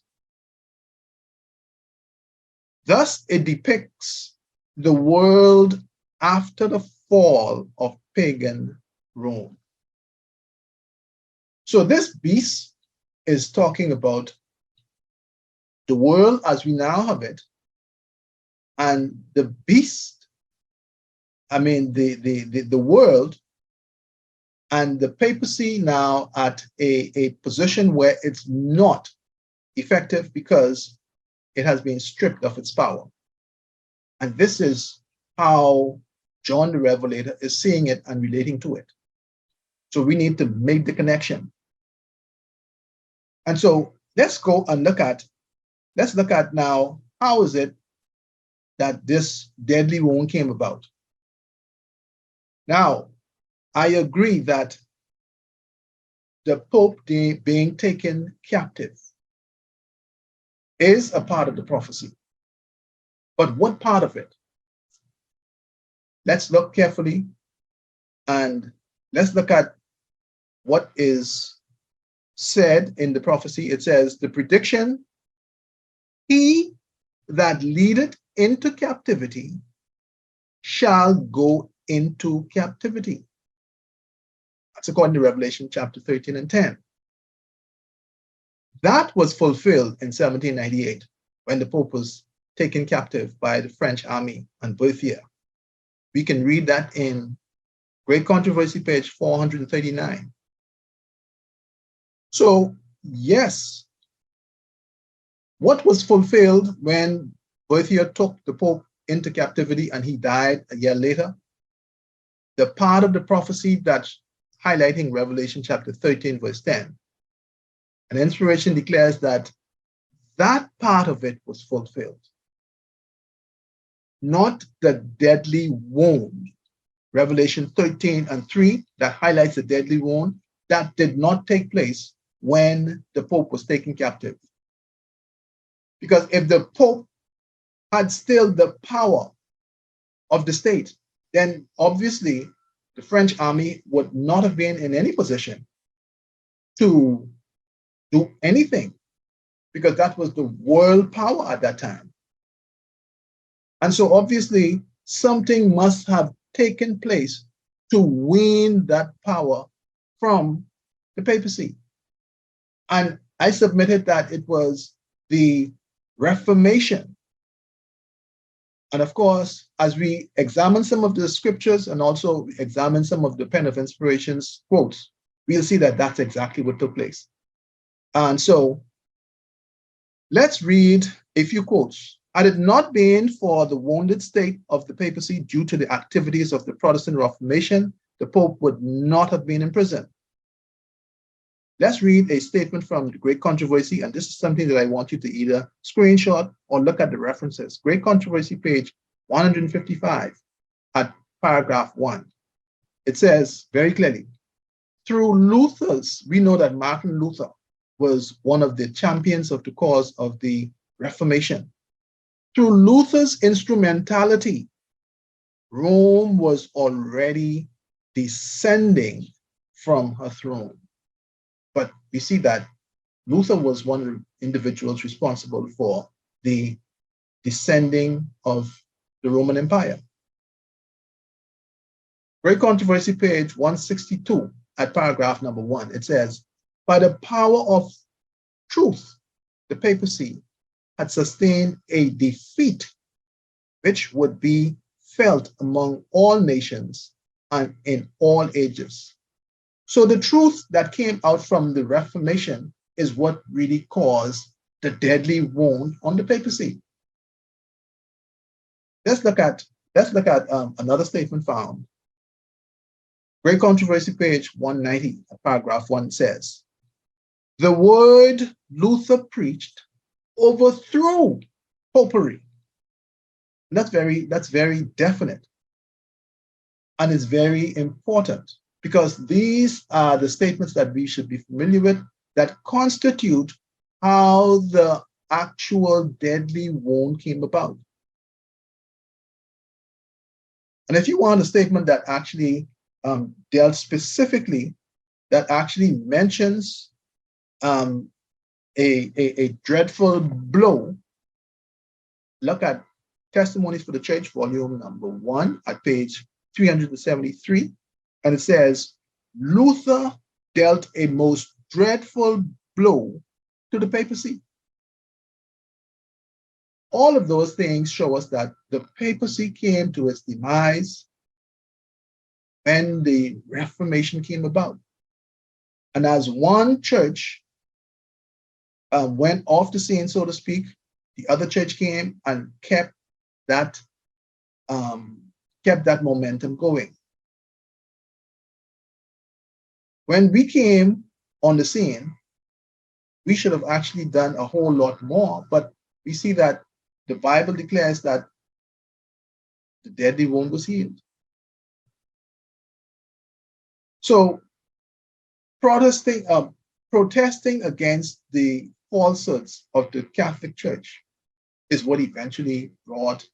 Thus, it depicts the world after the fall of pagan Rome. So this beast is talking about the world as we now have it, and the beast, the world and the papacy now at a position where it's not effective because it has been stripped of its power. And this is how John the Revelator is seeing it and relating to it. So we need to make the connection. And so let's go and look at now, how is it that this deadly wound came about? Now, I agree that the Pope being taken captive is a part of the prophecy. But what part of it? Let's look carefully and let's look at what is said in the prophecy. It says, the prediction, he that leadeth into captivity shall go into captivity. That's according to Revelation chapter 13 and 10. That was fulfilled in 1798 when the Pope was taken captive by the French army on Berthier. We can read that in Great Controversy, page 439. So, yes, what was fulfilled when Berthier took the Pope into captivity and he died a year later? The part of the prophecy that's highlighting Revelation chapter 13, verse 10. And inspiration declares that that part of it was fulfilled. Not the deadly wound, Revelation 13 and 3, that highlights the deadly wound, that did not take place when the Pope was taken captive. Because if the Pope had still the power of the state, then obviously the French army would not have been in any position to do anything, because that was the world power at that time. And so obviously something must have taken place to wean that power from the papacy. And I submitted that it was the Reformation. And of course, as we examine some of the scriptures and also examine some of the Pen of Inspiration's quotes, we'll see that that's exactly what took place. And so let's read a few quotes. Had it not been for the wounded state of the papacy due to the activities of the Protestant Reformation, the Pope would not have been in prison. Let's read a statement from the Great Controversy, and this is something that I want you to either screenshot or look at the references. Great Controversy, page 155, at paragraph 1. It says very clearly, through Luther's, we know that Martin Luther was one of the champions of the cause of the Reformation. Through Luther's instrumentality, Rome was already descending from her throne. But we see that Luther was one of the individuals responsible for the descending of the Roman Empire. Great Controversy, page 162, at paragraph number 1, it says, by the power of truth, the papacy had sustained a defeat which would be felt among all nations and in all ages. So the truth that came out from the Reformation is what really caused the deadly wound on the papacy. Let's look at another statement found. Great Controversy, page 190, paragraph 1 says, the word Luther preached overthrew popery. And that's very definite, and it's very important, because these are the statements that we should be familiar with that constitute how the actual deadly wound came about. And if you want a statement that actually dealt specifically, that actually mentions a dreadful blow, look at Testimonies for the Church, volume number 1, at page 373. And it says, Luther dealt a most dreadful blow to the papacy. All of those things show us that the papacy came to its demise when the Reformation came about. And as one church went off the scene, so to speak, the other church came and kept that momentum going. When we came on the scene, we should have actually done a whole lot more, but we see that the Bible declares that the deadly wound was healed. So protesting against the falsehoods of the Catholic Church is what eventually brought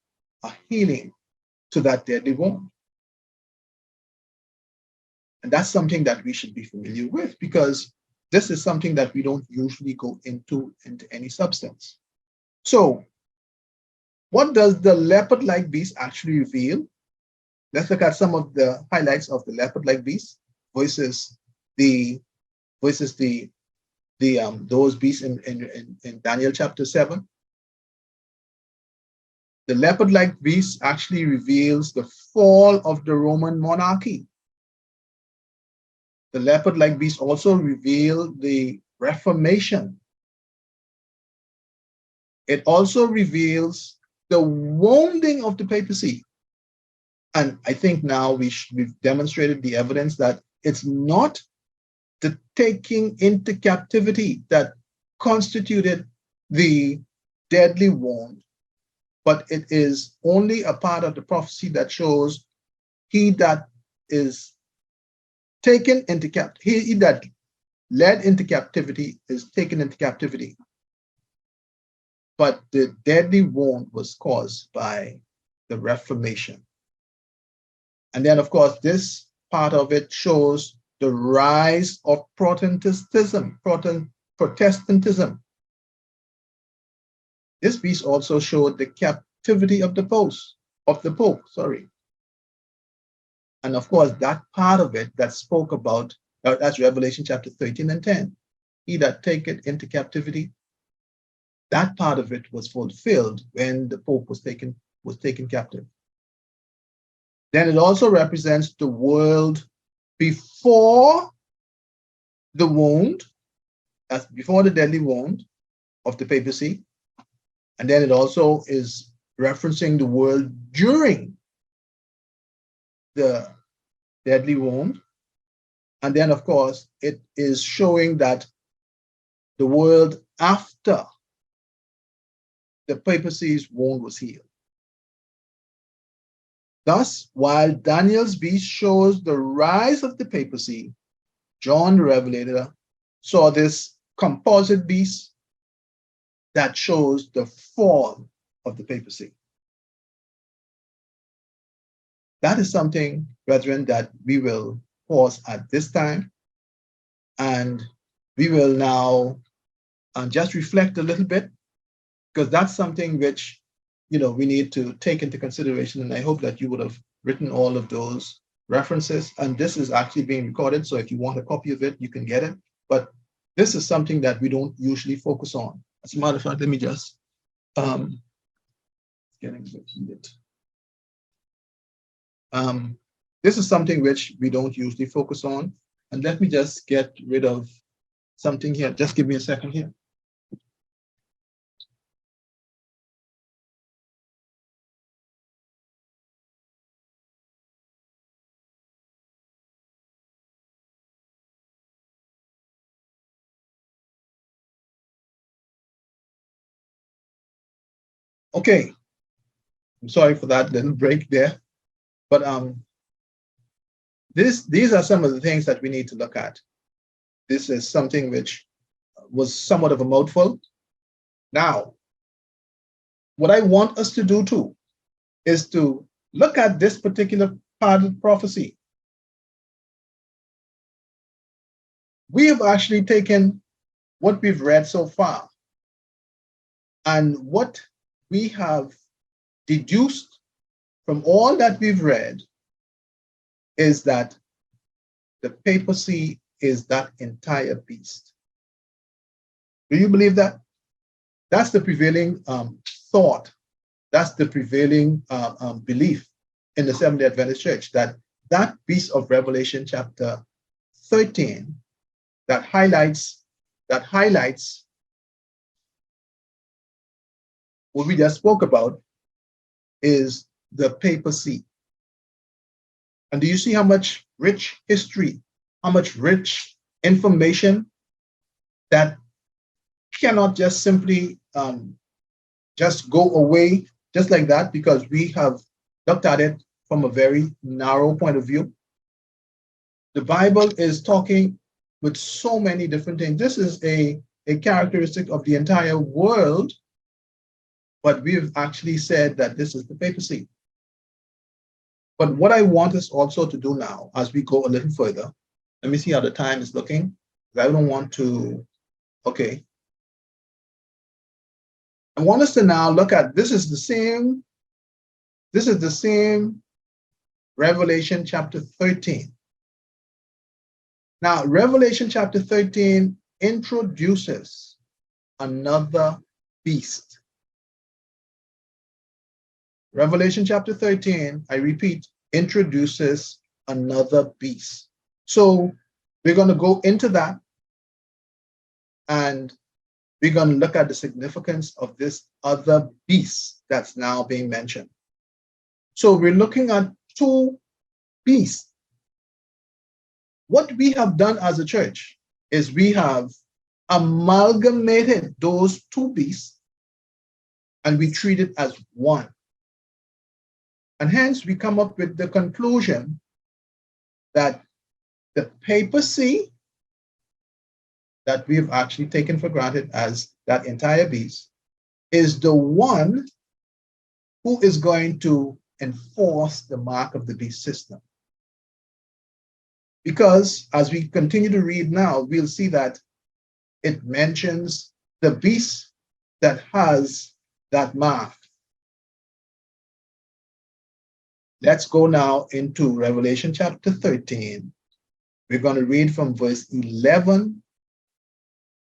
a healing to that deadly wound. And that's something that we should be familiar with, because this is something that we don't usually go into any substance. So what does the leopard-like beast actually reveal? Let's look at some of the highlights of the leopard-like beast versus those beasts in Daniel chapter 7. The leopard-like beast actually reveals the fall of the Roman monarchy. The leopard-like beast also revealed the Reformation. It also reveals the wounding of the papacy. And I think now we've demonstrated the evidence that it's not the taking into captivity that constituted the deadly wound, but it is only a part of the prophecy that shows he that is taken into captivity, he that led into captivity is taken into captivity. But the deadly wound was caused by the Reformation. And then, of course, this part of it shows the rise of Protestantism. This piece also showed the captivity of the Pope, sorry. And of course, that part of it that spoke about, that's Revelation chapter 13 and 10. He that taketh into captivity, that part of it was fulfilled when the Pope was taken captive. Then it also represents the world before the wound, that's before the deadly wound of the papacy. And then it also is referencing the world during the deadly wound. And then, of course, it is showing that the world after the papacy's wound was healed. Thus, while Daniel's beast shows the rise of the papacy, John the Revelator saw this composite beast that shows the fall of the papacy. That is something, brethren, that we will pause at this time, and we will now just reflect a little bit, because that's something which we need to take into consideration. And I hope that you would have written all of those references. And this is actually being recorded, so if you want a copy of it, you can get it. But this is something that we don't usually focus on. As a matter of fact, let me just getting a bit heated. This is something which we don't usually focus on. And let me just get rid of something here. Just give me a second here. Okay, I'm sorry for that little break there, but these are some of the things that we need to look at. This is something which was somewhat of a mouthful. Now, what I want us to do too is to look at this particular part of prophecy. We have actually taken what we've read so far, and what we have deduced from all that we've read is that the papacy is that entire beast. Do you believe that? That's the prevailing thought. That's the prevailing belief in the Seventh-day Adventist Church, that beast of Revelation chapter 13 that highlights what we just spoke about is the papacy. And do you see how much rich history, how much rich information that cannot just simply just go away just like that, because we have looked at it from a very narrow point of view? The Bible is talking with so many different things. This is a characteristic of the entire world, but we've actually said that this is the papacy. But what I want us also to do now, as we go a little further, let me see how the time is looking. I don't want to, okay. I want us to now look at, this is the same Revelation chapter 13. Now, Revelation chapter 13 introduces another beast. Revelation chapter 13, I repeat, introduces another beast. So we're going to go into that, and we're going to look at the significance of this other beast that's now being mentioned. So we're looking at two beasts. What we have done as a church is we have amalgamated those two beasts, and we treat it as one. And hence we come up with the conclusion that the papacy that we've actually taken for granted as that entire beast is the one who is going to enforce the mark of the beast system. Because as we continue to read now, we'll see that it mentions the beast that has that mark. Let's go now into Revelation chapter 13. We're going to read from verse 11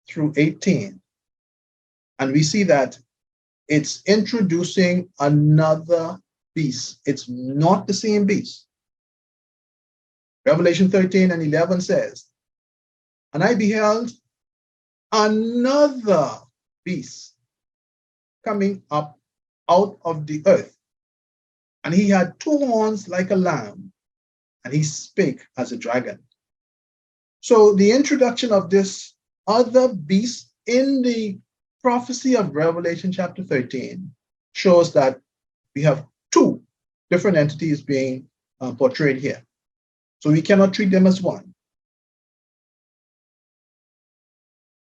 through 18. And we see that it's introducing another beast. It's not the same beast. Revelation 13 and 11 says, "And I beheld another beast coming up out of the earth, and he had two horns like a lamb, and he spake as a dragon." So the introduction of this other beast in the prophecy of Revelation chapter 13 shows that we have two different entities being portrayed here. So we cannot treat them as one.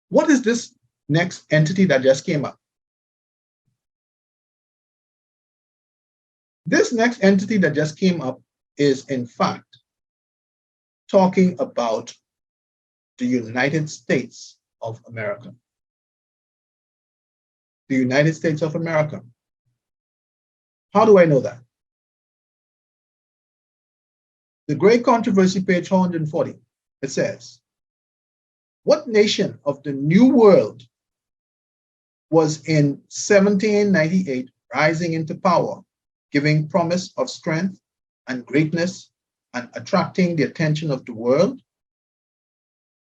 What is this next entity that just came up? This next entity that just came up is, in fact, talking about the United States of America. The United States of America. How do I know that? The Great Controversy, page 440, it says, "What nation of the New World was in 1798 rising into power, giving promise of strength and greatness and attracting the attention of the world?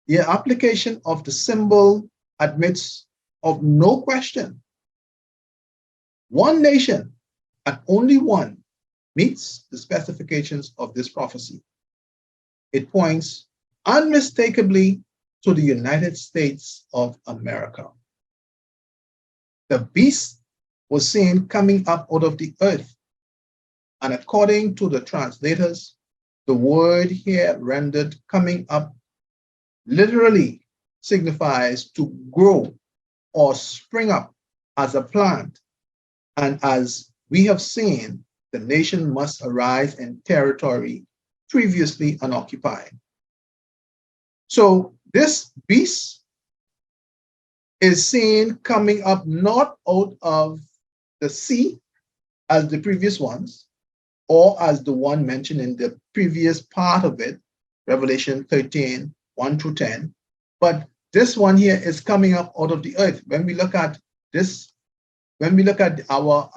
The application of the symbol admits of no question. One nation, and only one, meets the specifications of this prophecy. It points unmistakably to the United States of America. The beast was seen coming up out of the earth, and according to the translators, the word here rendered coming up literally signifies to grow or spring up as a plant. And as we have seen, the nation must arise in territory previously unoccupied. So this beast is seen coming up not out of the sea as the previous ones, or as the one mentioned in the previous part of it, Revelation 13, 1 through 10, but this one here is coming up out of the earth. When we look at this, when we look at our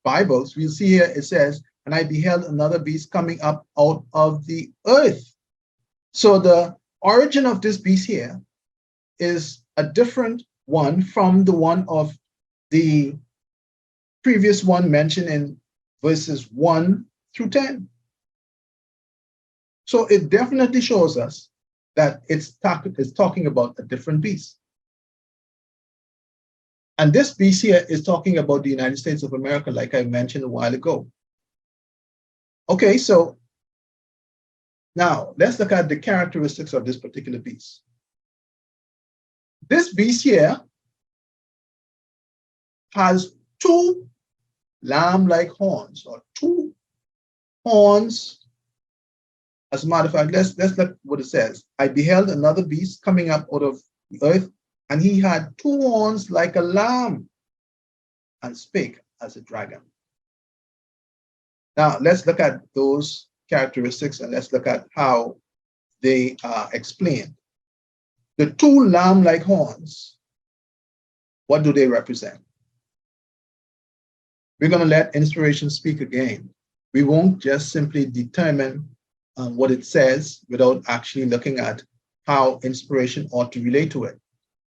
Bibles, we'll see here it says, "And I beheld another beast coming up out of the earth." So the origin of this beast here is a different one from the one of the previous one mentioned in verses 1 through 10. So it definitely shows us that it's talking about a different beast. And this beast here is talking about the United States of America, like I mentioned a while ago. Okay, so now let's look at the characteristics of this particular beast. This beast here has two lamb-like horns, or two horns. As a matter of fact, let's look what it says. "I beheld another beast coming up out of the earth, and he had two horns like a lamb, and spake as a dragon." Now, let's look at those characteristics, and let's look at how they are explained. The two lamb-like horns, what do they represent? We're going to let inspiration speak again. We won't just simply determine what it says without actually looking at how inspiration ought to relate to it.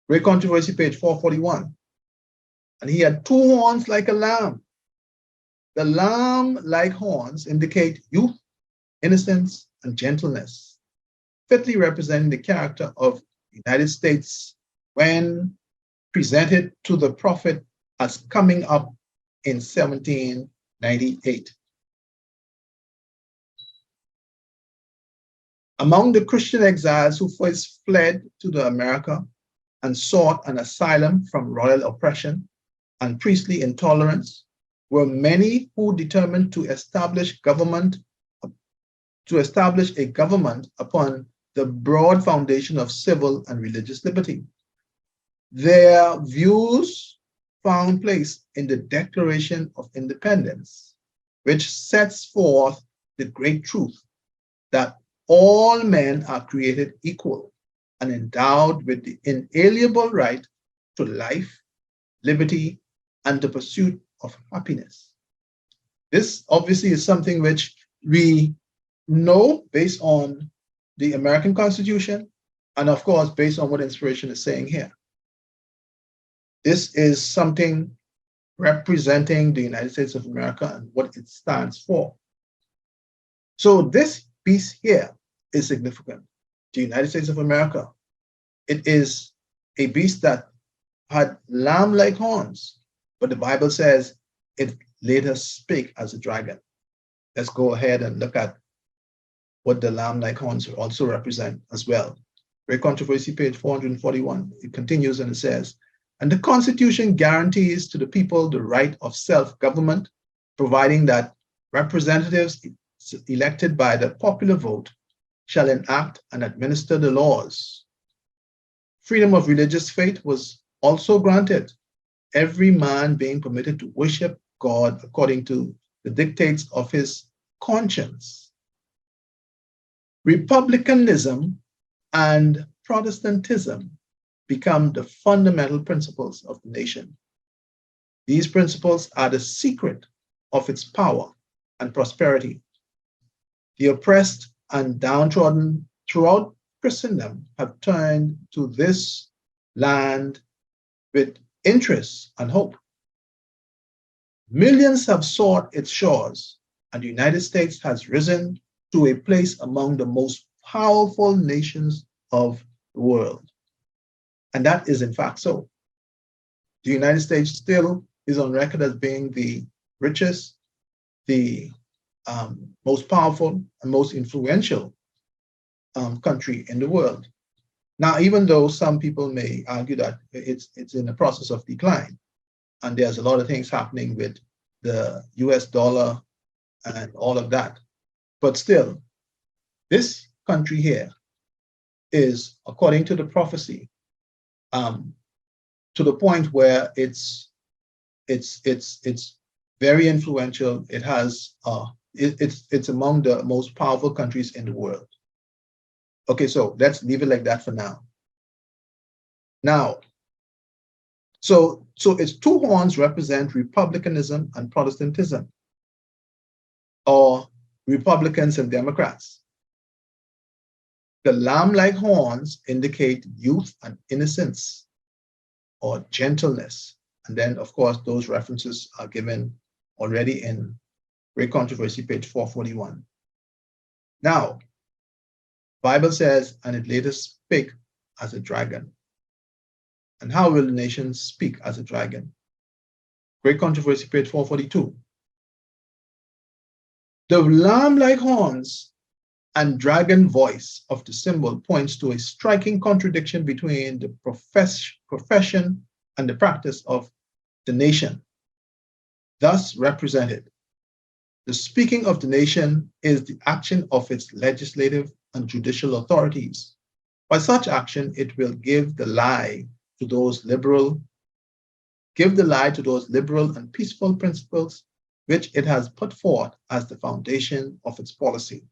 Great Controversy, page 441. "And he had two horns like a lamb." The lamb-like horns indicate youth, innocence, and gentleness, fitly representing the character of the United States when presented to the prophet as coming up in 1798. Among the Christian exiles who first fled to the America and sought an asylum from royal oppression and priestly intolerance were many who determined to establish a government upon the broad foundation of civil and religious liberty. Their views found place in the Declaration of Independence, which sets forth the great truth that all men are created equal and endowed with the inalienable right to life, liberty, and the pursuit of happiness. This obviously is something which we know based on the American Constitution, and of course, based on what inspiration is saying here. This is something representing the United States of America and what it stands for. So this piece here is significant. The United States of America, it is a beast that had lamb-like horns, but the Bible says it later spake as a dragon. Let's go ahead and look at what the lamb-like horns also represent as well. Great Controversy, page 441. It continues and it says, and the Constitution guarantees to the people the right of self-government, providing that representatives elected by the popular vote shall enact and administer the laws. Freedom of religious faith was also granted, every man being permitted to worship God according to the dictates of his conscience. Republicanism and Protestantism become the fundamental principles of the nation. These principles are the secret of its power and prosperity. The oppressed and downtrodden throughout Christendom have turned to this land with interest and hope. Millions have sought its shores, and the United States has risen to a place among the most powerful nations of the world. And that is in fact so. The United States still is on record as being the richest, the most powerful, and most influential country in the world. Now, even though some people may argue that it's in the process of decline, and there's a lot of things happening with the US dollar and all of that, but still, this country here is, according to the prophecy, to the point where it's very influential. It has it's among the most powerful countries in the world. Okay, so let's leave it like that for now. Now, so its two horns represent republicanism and Protestantism, or Republicans and Democrats. The lamb-like horns indicate youth and innocence, or gentleness. And then, of course, those references are given already in Great Controversy, page 441. Now, Bible says, and it later spake as a dragon. And how will the nations speak as a dragon? Great Controversy, page 442. The lamb-like horns and dragon voice of the symbol points to a striking contradiction between the profession and the practice of the nation, thus represented. The speaking of the nation is the action of its legislative and judicial authorities. By such action, it will give the lie to those liberal and peaceful principles which it has put forth as the foundation of its policy.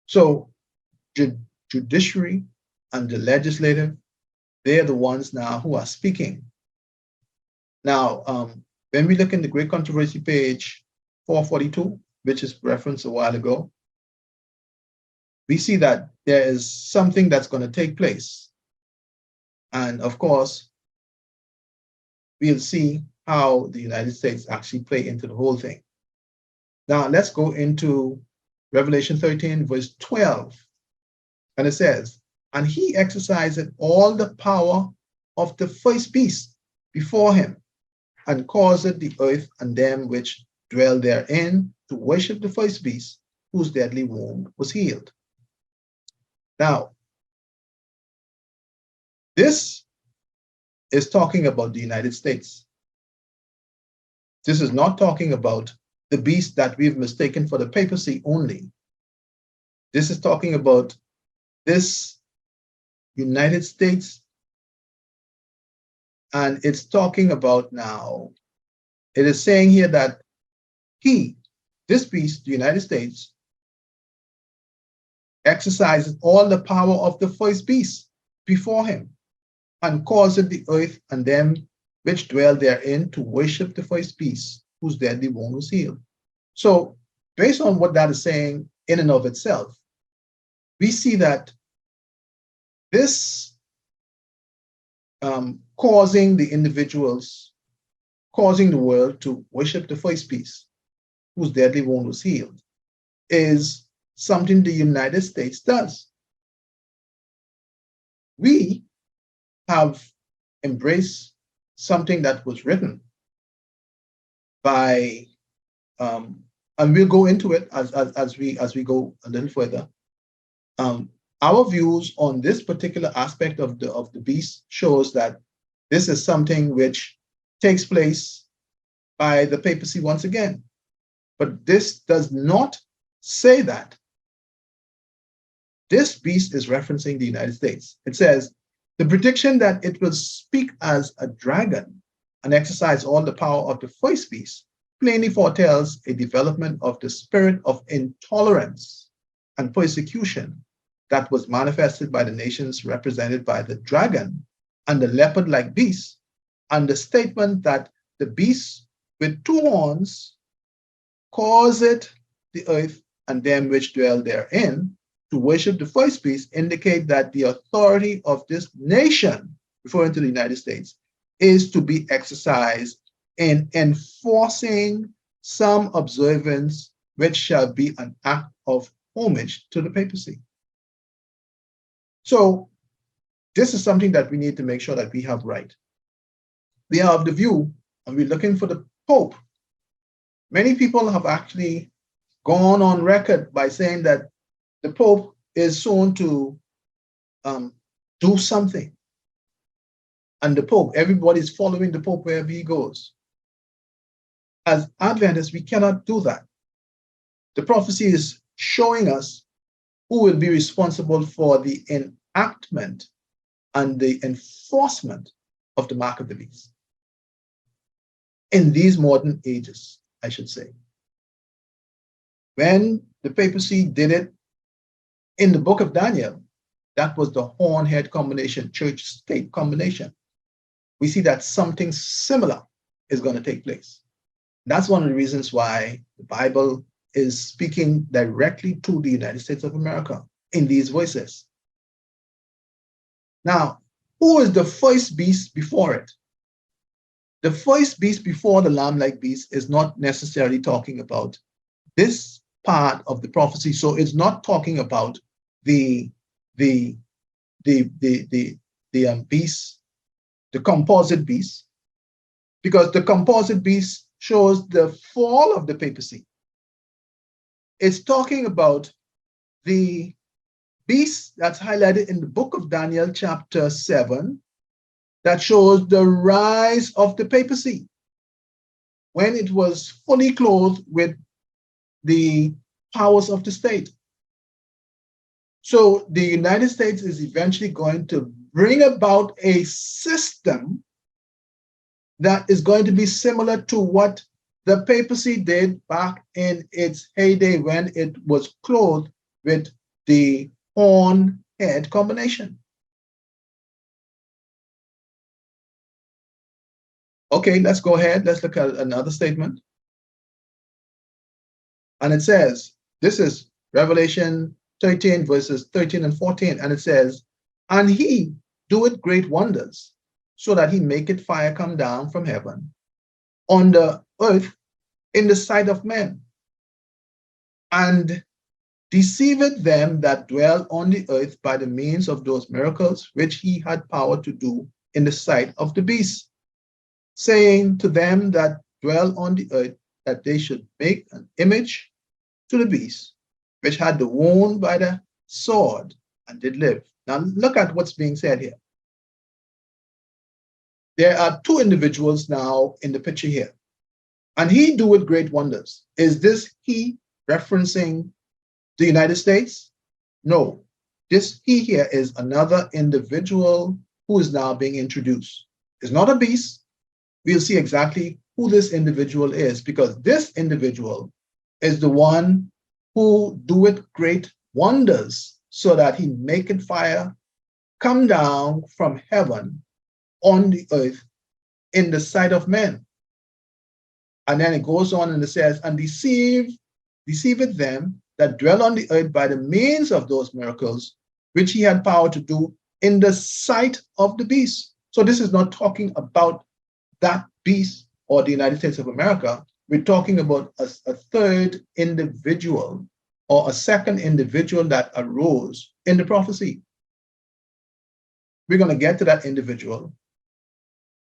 So, judiciary and the legislative, they're the ones now who are speaking. Now, when we look in the Great Controversy, page 442, which is referenced a while ago, we see that there is something that's going to take place. And of course, we'll see how the United States actually play into the whole thing. Now, let's go into Revelation 13, verse 12. And it says, and he exercised all the power of the first beast before him, and caused the earth and them which dwell therein to worship the first beast, whose deadly wound was healed. Now, this is talking about the United States. This is not talking about the beast that we've mistaken for the papacy only. This is talking about this United States, and it's talking about now, it is saying here that this beast, the United States, exercises all the power of the first beast before him, and causeth the earth and them which dwell therein to worship the first beast, whose deadly wound was healed. So, based on what that is saying in and of itself, we see that this causing the individuals, causing the world to worship the first beast, whose deadly wound was healed, is something the United States does. We have embraced something that was written by, and we'll go into it as we go a little further. Our views on this particular aspect of the beast shows that this is something which takes place by the papacy once again. But this does not say that this beast is referencing the United States. It says, the prediction that it will speak as a dragon and exercise all the power of the first beast plainly foretells a development of the spirit of intolerance and persecution that was manifested by the nations represented by the dragon and the leopard-like beast, and the statement that the beast with two horns causeth the earth and them which dwell therein to worship the first beast indicate that the authority of this nation, referring to the United States, is to be exercised in enforcing some observance which shall be an act of homage to the papacy. So this is something that we need to make sure that we have right. We are of the view, and we're looking for the Pope. Many people have actually gone on record by saying that the Pope is soon to do something. And the Pope, everybody's following the Pope wherever he goes. As Adventists, we cannot do that. The prophecy is showing us who will be responsible for the enactment and the enforcement of the mark of the beast in these modern ages, I should say. When the papacy did it in the book of Daniel, that was the horn-head combination, church-state combination. We see that something similar is going to take place. That's one of the reasons why the Bible is speaking directly to the United States of America in these voices. Now, who is the first beast before it? The first beast before the lamb-like beast is not necessarily talking about this part of the prophecy. So it's not talking about the beast, the composite beast, because the composite beast shows the fall of the papacy. It's talking about the beast that's highlighted in the book of Daniel, chapter 7, that shows the rise of the papacy when it was fully clothed with the powers of the state. So the United States is eventually going to bring about a system that is going to be similar to what the papacy did back in its heyday when it was clothed with the horn-head combination. Okay, let's go ahead. Let's look at another statement. And it says, this is Revelation 13, verses 13 and 14. And it says, and he doeth great wonders, so that he maketh fire come down from heaven on the earth in the sight of men, and deceiveth them that dwell on the earth by the means of those miracles which he had power to do in the sight of the beast. saying to them that dwell on the earth that they should make an image to the beast, which had the wound by the sword and did live. Now look at what's being said here. There are two individuals now in the picture here, and he doeth great wonders. Is this he referencing the United States? No. This he here is another individual who is now being introduced. It's not a beast. We'll see exactly who this individual is, because this individual is the one who doeth great wonders, so that he maketh fire come down from heaven on the earth in the sight of men. And then it goes on and it says, and deceiveth them that dwell on the earth by the means of those miracles which he had power to do in the sight of the beast. So this is not talking about that beast or the United States of America. We're talking about a third individual or a second individual that arose in the prophecy. We're going to get to that individual,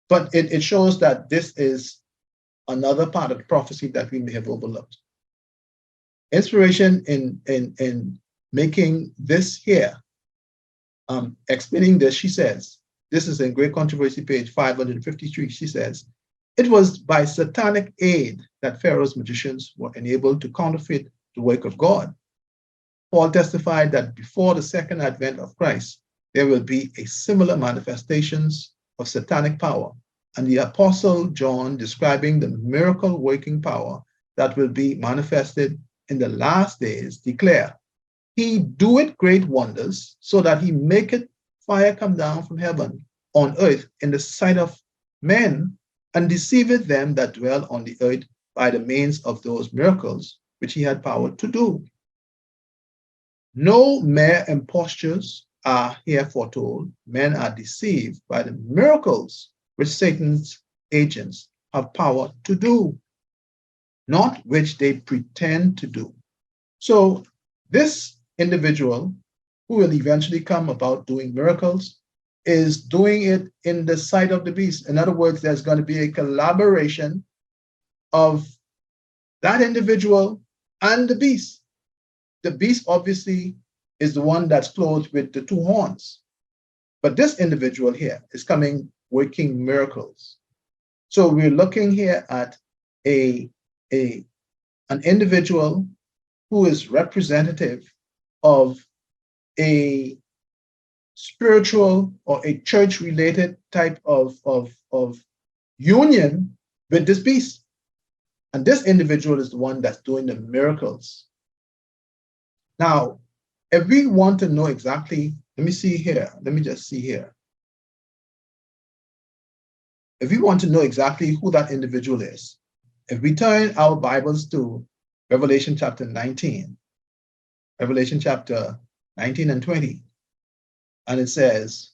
but it shows that this is another part of the prophecy that we may have overlooked. Inspiration in making this here, explaining this, she says, this is in Great Controversy, page 553, she says, it was by satanic aid that Pharaoh's magicians were enabled to counterfeit the work of God. Paul testified that before the second advent of Christ, there will be a similar manifestations of satanic power. And the Apostle John, describing the miracle working power that will be manifested in the last days, declare, he doeth great wonders, so that he maketh fire come down from heaven on earth in the sight of men, and deceiveth them that dwell on the earth by the means of those miracles which he had power to do. No mere impostures are here foretold. Men are deceived by the miracles which Satan's agents have power to do, not which they pretend to do. So this individual who will eventually come about doing miracles is doing it in the sight of the beast. In other words, there's going to be a collaboration of that individual and the beast. The beast obviously is the one that's clothed with the two horns. But this individual here is coming working miracles. So we're looking here at an individual who is representative of a spiritual or a church-related type of union with this beast. And this individual is the one that's doing the miracles. Now, if we want to know exactly, let me see here. Let me just see here. If we want to know exactly who that individual is, if we turn our Bibles to Revelation chapter 19, Revelation chapter 19 and 20, and it says,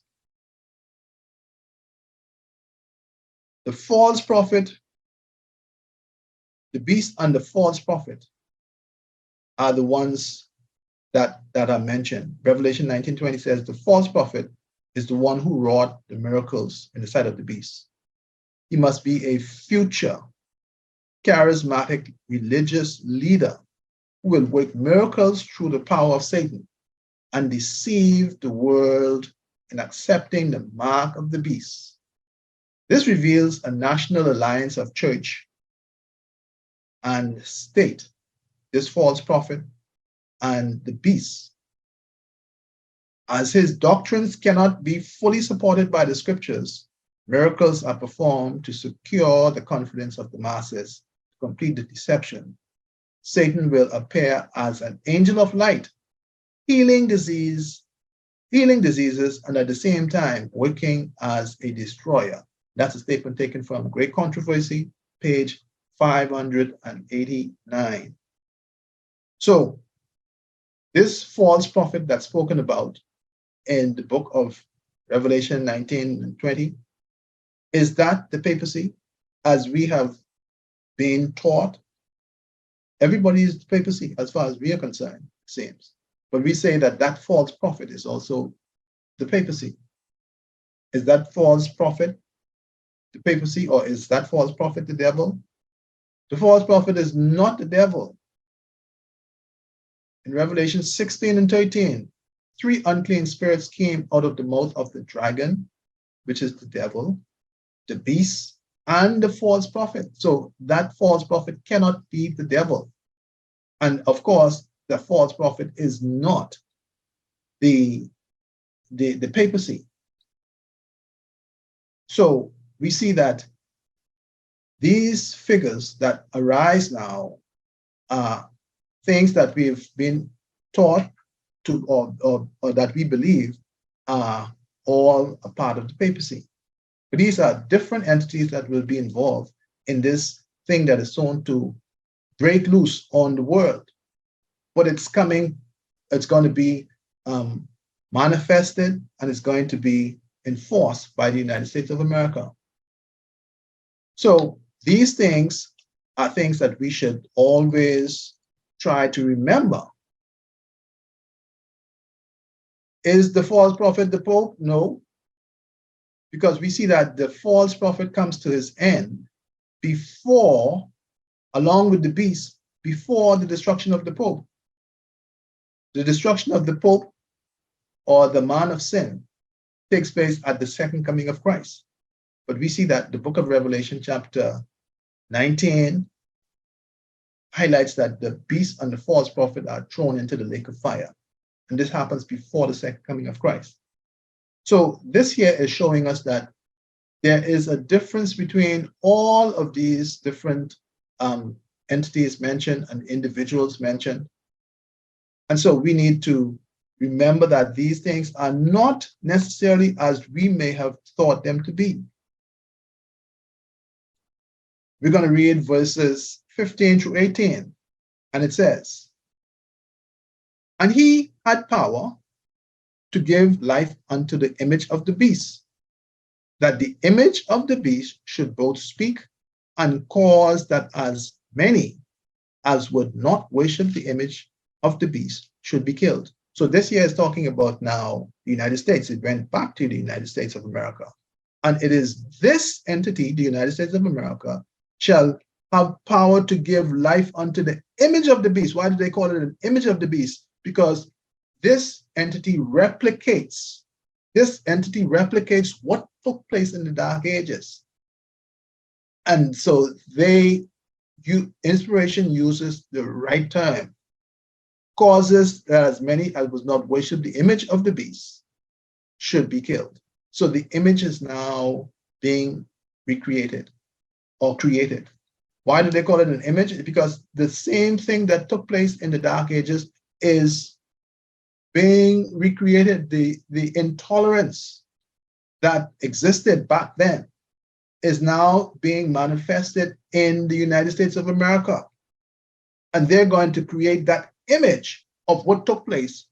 the false prophet, the beast and the false prophet are the ones that are mentioned. Revelation 19:20 says the false prophet is the one who wrought the miracles in the sight of the beast. He must be a future charismatic religious leader who will work miracles through the power of Satan and deceive the world in accepting the mark of the beast. This reveals a national alliance of church and state, this false prophet and the beast. As his doctrines cannot be fully supported by the scriptures, miracles are performed to secure the confidence of the masses, to complete the deception. Satan will appear as an angel of light, healing diseases, and at the same time working as a destroyer. That's a statement taken from Great Controversy, page 589. So this false prophet that's spoken about in the book of Revelation 19 and 20, is that the papacy as we have been taught? Everybody is the papacy as far as we are concerned, it seems. But we say that that false prophet is also the papacy. Is that false prophet the papacy, or is that false prophet the devil? The false prophet is not the devil. In Revelation 16 and 13, 3 unclean spirits came out of the mouth of the dragon, which is the devil, the beast, and the false prophet. So that false prophet cannot be the devil. And of course, the false prophet is not the papacy. So we see that these figures that arise now are things that we've been taught to, or that we believe are all a part of the papacy. But these are different entities that will be involved in this thing that is soon to break loose on the world. But it's coming, it's going to be manifested, and it's going to be enforced by the United States of America. So these things are things that we should always try to remember. Is the false prophet the Pope? No, because we see that the false prophet comes to his end before, along with the beast, before the destruction of the Pope. The destruction of the Pope, or the man of sin, takes place at the second coming of Christ. But we see that the book of Revelation, chapter 19, highlights that the beast and the false prophet are thrown into the lake of fire. And this happens before the second coming of Christ. So this here is showing us that there is a difference between all of these different entities mentioned and individuals mentioned. And so we need to remember that these things are not necessarily as we may have thought them to be. We're going to read verses 15 through 18, and it says, "And he had power to give life unto the image of the beast, that the image of the beast should both speak and cause that as many as would not worship the image of the beast should be killed." So this here is talking about now the United States. It went back to the United States of America. And it is this entity, the United States of America, shall have power to give life unto the image of the beast. Why do they call it an image of the beast? Because this entity replicates what took place in the Dark Ages. And so inspiration uses the right term, causes that as many as was not worship the image of the beast should be killed. So the image is now being recreated or created. Why do they call it an image? Because the same thing that took place in the Dark Ages is being recreated. The intolerance that existed back then is now being manifested in the United States of America. And they're going to create that image of what took place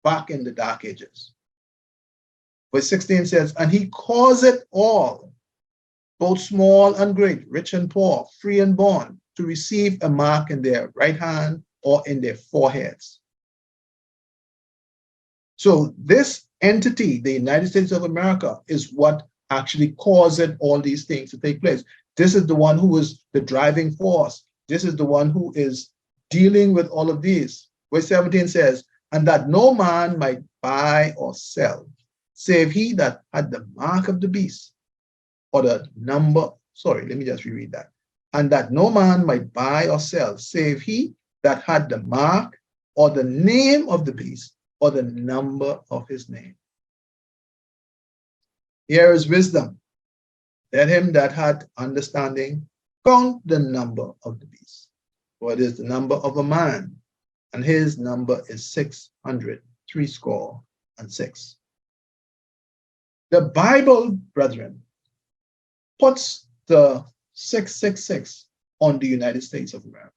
back in the Dark Ages. Verse 16 says, "And he causeth all, both small and great, rich and poor, free and bond, to receive a mark in their right hand or in their foreheads." So this entity, the United States of America, is what actually caused all these things to take place. This is the one who is the driving force. This is the one who is dealing with all of these. Verse 17 says, "And that no man might buy or sell, save he that had the mark of the beast, or the number," sorry, let me just reread that. "And that no man might buy or sell, save he that had the mark or the name of the beast, or the number of his name." Here is wisdom. "Let him that had understanding count the number of the beast, for it is the number of a man, and his number is 666. The Bible, brethren, puts the 666 on the United States of America.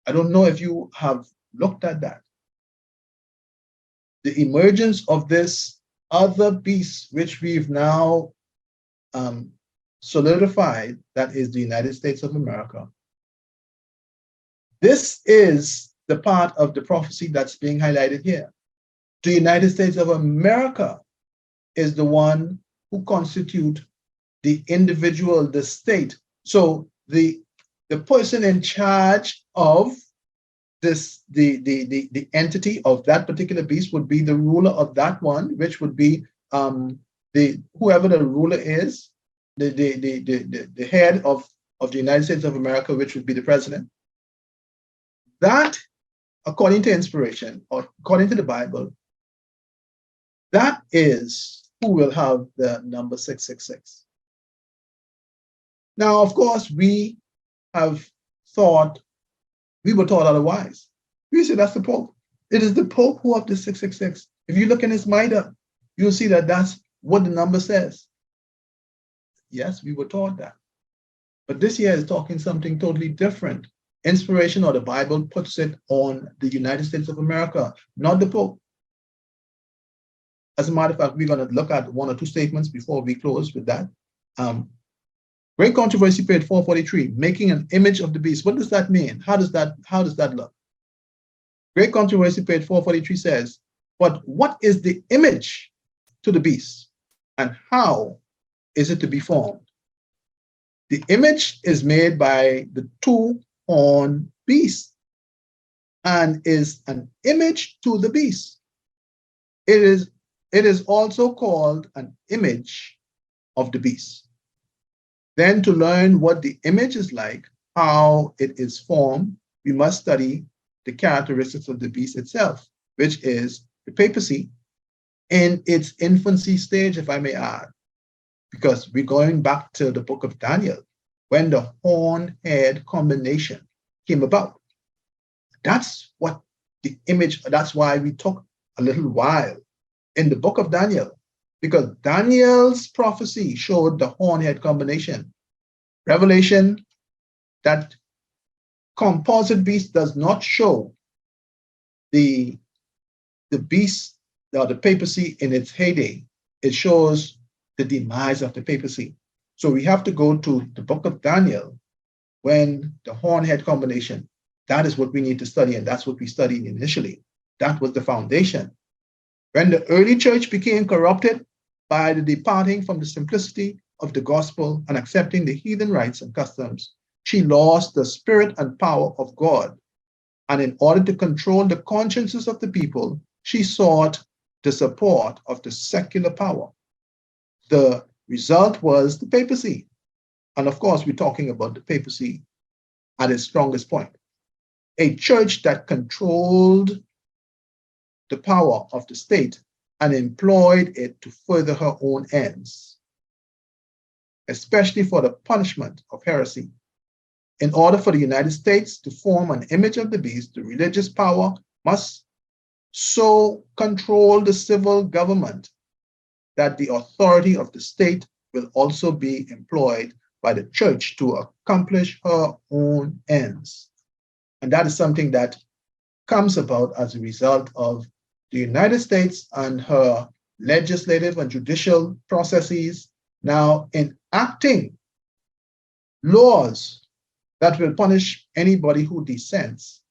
I don't know if you have looked at that. The emergence of this other beast, which we've now solidified, that is the United States of America. This is the part of the prophecy that's being highlighted here. The United States of America is the one who constitute the individual, the state. So the person in charge of this, the entity of that particular beast would be the ruler of that one, which would be the whoever the ruler is, the head of the United States of America, which would be the president. That, according to inspiration or according to the Bible, that is who will have the number 666. Now, of course, we were taught otherwise. We say that's the Pope. It is the Pope who have the 666. If you look in his Mitre, you'll see that that's what the number says. Yes, we were taught that. But this year is talking something totally different. Inspiration or the Bible puts it on the United States of America, not the Pope. As a matter of fact, we're going to look at one or two statements before we close with that. Great Controversy, page 443, making an image of the beast. What does that mean? How does that look? Great Controversy, page 443 says, but what is the image to the beast, and how is it to be formed? The image is made by the two-horned beast and is an image to the beast. It is also called an image of the beast. Then, to learn what the image is like, how it is formed, we must study the characteristics of the beast itself, which is the papacy in its infancy stage, if I may add, because we're going back to the book of Daniel, when the horn-head combination came about. That's what the image, that's why we took a little while in the book of Daniel, because Daniel's prophecy showed the horn-head combination. Revelation, that composite beast, does not show the beast or the papacy in its heyday. It shows the demise of the papacy. So we have to go to the book of Daniel when the horn-head combination, that is what we need to study, and that's what we studied initially. That was the foundation. When the early church became corrupted by the departing from the simplicity of the gospel and accepting the heathen rites and customs, she lost the spirit and power of God. And in order to control the consciences of the people, she sought the support of the secular power. The result was the papacy. And of course, we're talking about the papacy at its strongest point. A church that controlled the power of the state and employed it to further her own ends, especially for the punishment of heresy. In order for the United States to form an image of the beast, the religious power must so control the civil government that the authority of the state will also be employed by the church to accomplish her own ends. And that is something that comes about as a result of the United States and her legislative and judicial processes now enacting laws that will punish anybody who dissents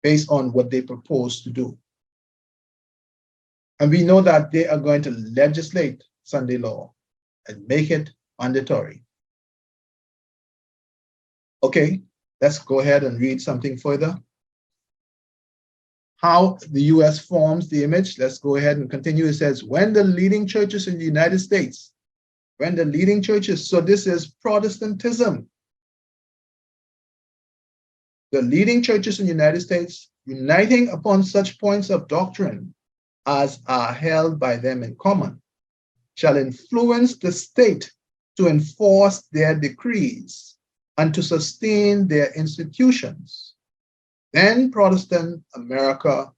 based on what they propose to do. And we know that they are going to legislate Sunday law and make it mandatory. Okay, let's go ahead and read something further. How the US forms the image. Let's go ahead and continue. It says, when the leading churches in the United States, when the leading churches, so this is Protestantism. The leading churches in the United States, uniting upon such points of doctrine as are held by them in common, shall influence the state to enforce their decrees and to sustain their institutions. Then Protestant America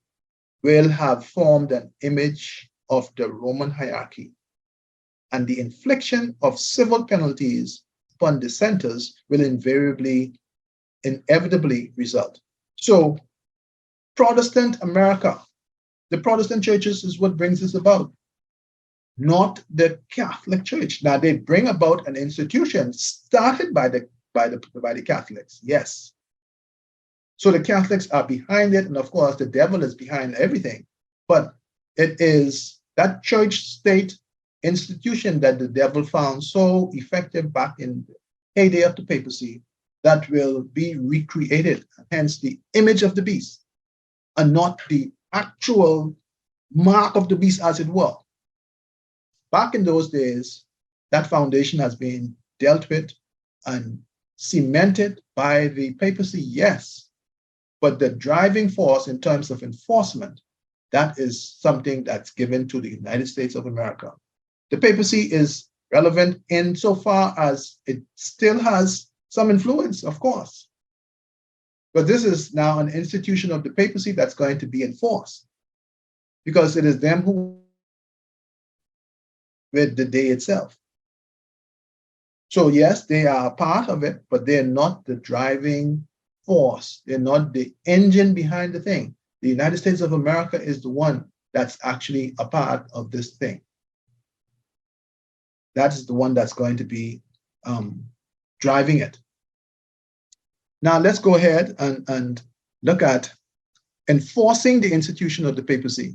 will have formed an image of the Roman hierarchy, and the infliction of civil penalties upon dissenters will inevitably result. So Protestant America, the Protestant churches is what brings this about, not the Catholic Church. Now they bring about an institution started by the Catholics, yes. So the Catholics are behind it, and of course the devil is behind everything. But it is that church state institution that the devil found so effective back in the heyday of the papacy that will be recreated, hence the image of the beast, and not the actual mark of the beast, as it were. Back in those days, that foundation has been dealt with and cemented by the papacy, yes, but the driving force in terms of enforcement, that is something that's given to the United States of America. The papacy is relevant insofar as it still has some influence, of course. But this is now an institution of the papacy that's going to be enforced because it is them who with the day itself. So yes, they are a part of it, but they're not the driving force. They're not the engine behind the thing. The United States of America is the one that's actually a part of this thing. That is the one that's going to be driving it. Now let's go ahead and look at enforcing the institution of the papacy.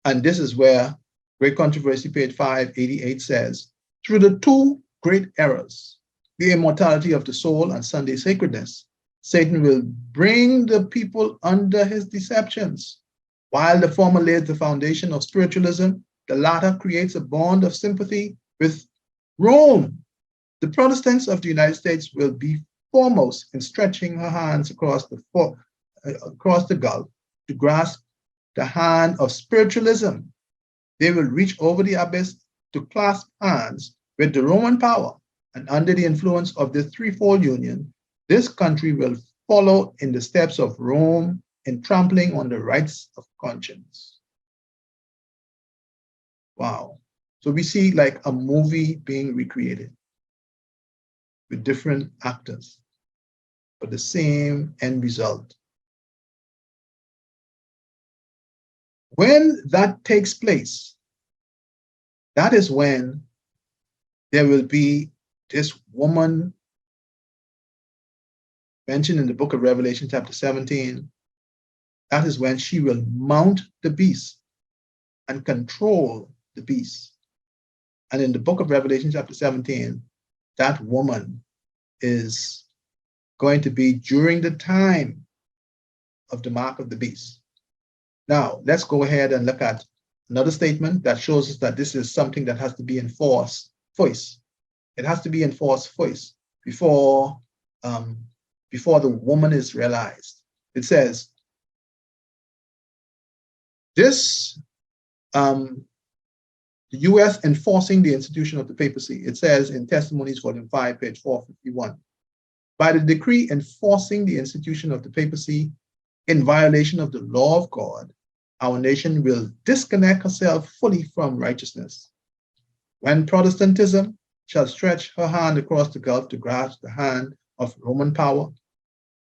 And this is where Great Controversy, page 588 says, through the two great errors, the immortality of the soul and Sunday sacredness, Satan will bring the people under his deceptions. While the former lays the foundation of spiritualism, the latter creates a bond of sympathy with Rome. The Protestants of the United States will be foremost in stretching her hands across the gulf to grasp the hand of spiritualism. They will reach over the abyss to clasp hands with the Roman power, and under the influence of this threefold union, this country will follow in the steps of Rome in trampling on the rights of conscience. Wow. So we see like a movie being recreated with different actors, but the same end result. When that takes place, that is when there will be this woman mentioned in the book of Revelation, chapter 17. That is when she will mount the beast and control the beast. And in the book of Revelation, chapter 17, that woman is going to be during the time of the mark of the beast. Now, let's go ahead and look at another statement that shows us that this is something that has to be enforced first. It has to be enforced first before the woman is realized. It says, this, the U.S. enforcing the institution of the papacy. It says in Testimonies, volume 5, page 451, by the decree enforcing the institution of the papacy in violation of the law of God, our nation will disconnect herself fully from righteousness. When Protestantism shall stretch her hand across the gulf to grasp the hand of Roman power,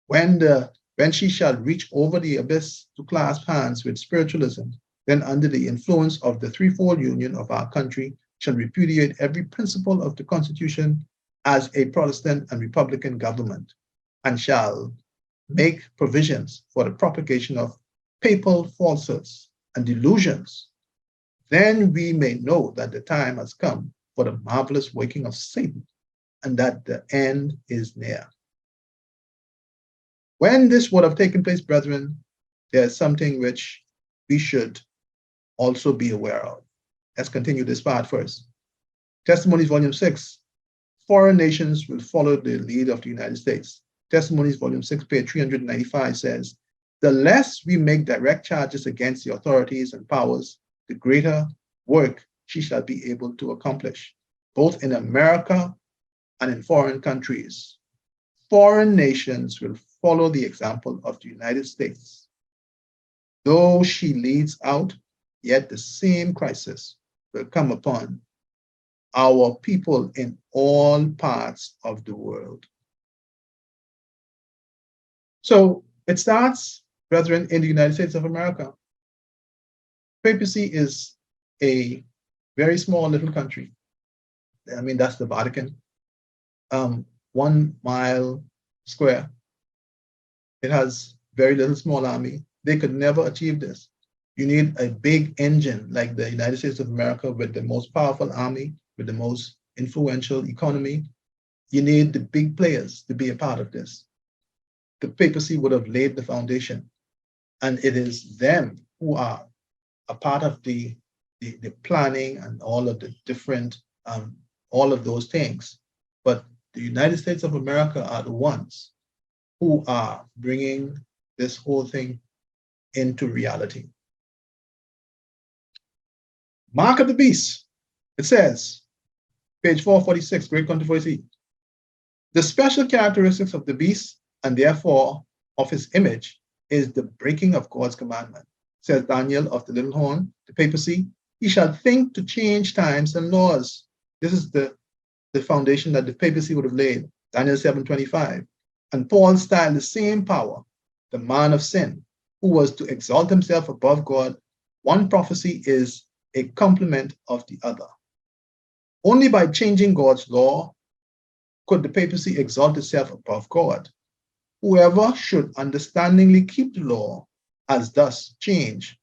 when she shall reach over the abyss to clasp hands with spiritualism, then under the influence of the threefold union of our country shall repudiate every principle of the Constitution as a Protestant and Republican government, and shall make provisions for the propagation of papal falsehoods and delusions, then we may know that the time has come for the marvelous working of Satan and that the end is near. When this would have taken place, brethren, there's something which we should also be aware of. Let's continue this part first. Testimonies, volume 6, foreign nations will follow the lead of the United States. Testimonies, volume 6, page 395 says, the less we make direct charges against the authorities and powers, the greater work she shall be able to accomplish, both in America and in foreign countries. Foreign nations will follow the example of the United States. Though she leads out, yet the same crisis will come upon our people in all parts of the world. So it starts, brethren, in the United States of America. Papacy is a very small little country. I mean, that's the Vatican. 1 mile square. It has very little small army. They could never achieve this. You need a big engine like the United States of America with the most powerful army, with the most influential economy. You need the big players to be a part of this. The papacy would have laid the foundation, and it is them who are a part of the planning and all of the different, all of those things. But the United States of America are the ones who are bringing this whole thing into reality. Mark of the beast. It says, page 446, Great Controversy. The special characteristics of the beast, and therefore of his image, is the breaking of God's commandment. Says Daniel of the little horn, the papacy, he shall think to change times and laws. This is the foundation that the papacy would have laid, Daniel 7:25. And Paul styled the same power, the man of sin, who was to exalt himself above God. One prophecy is a complement of the other. Only by changing God's law could the papacy exalt itself above God. Whoever should understandingly keep the law as thus changed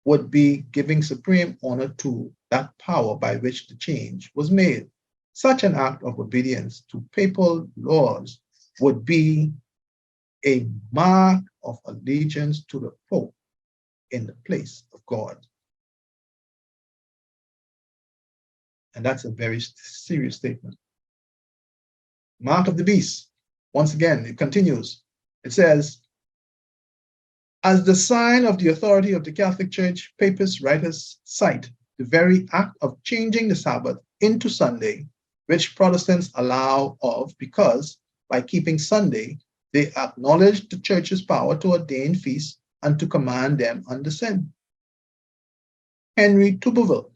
would be giving supreme honor to that power by which the change was made. Such an act of obedience to papal laws would be a mark of allegiance to the Pope in the place of God. And that's a very serious statement. Mark of the beast. Once again, it continues. It says, as the sign of the authority of the Catholic Church, papist writers cite the very act of changing the Sabbath into Sunday, which Protestants allow of because by keeping Sunday, they acknowledge the Church's power to ordain feasts and to command them under sin. Henry Touberville,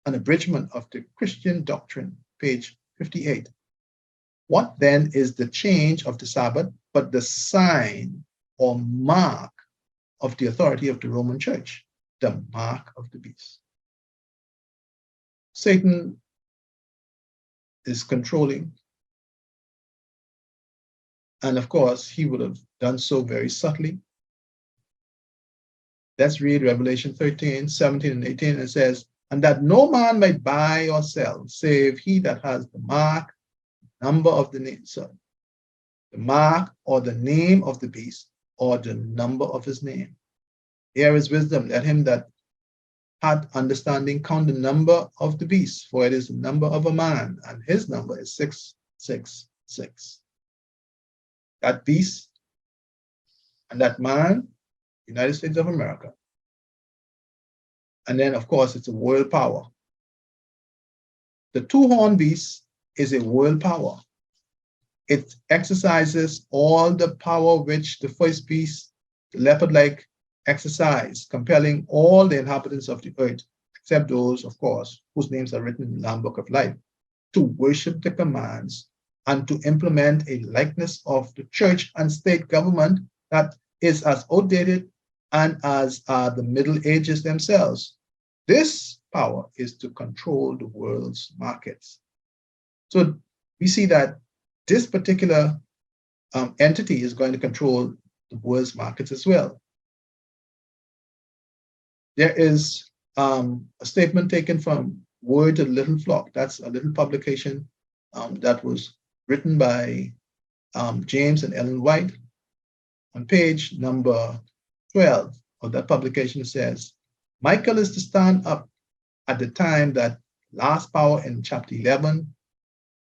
An Abridgment of the Christian Doctrine, page 58. What then is the change of the Sabbath but the sign or mark of the authority of the Roman Church, the mark of the beast? Satan is controlling, and of course, he would have done so very subtly. Let's read Revelation 13, 17, and 18. It says, and that no man might buy or sell, save he that has the mark, number of the name, sorry, the mark or the name of the beast, or the number of his name. Here is wisdom. Let him that hath understanding count the number of the beast, for it is the number of a man, and his number is 666. That beast and that man, United States of America. And then, of course, it's a world power. The two-horned beast is a world power. It exercises all the power which the first beast, the leopard-like, exercised, compelling all the inhabitants of the earth, except those, of course, whose names are written in the Lamb Book of Life, to worship the commands and to implement a likeness of the church and state government that is as outdated and as are the Middle Ages themselves. This power is to control the world's markets. So we see that this particular entity is going to control the world's markets as well. There is a statement taken from Word to the Little Flock. That's a little publication that was written by James and Ellen White. On page number 12 of that publication, it says, Michael is to stand up at the time that last power in chapter 11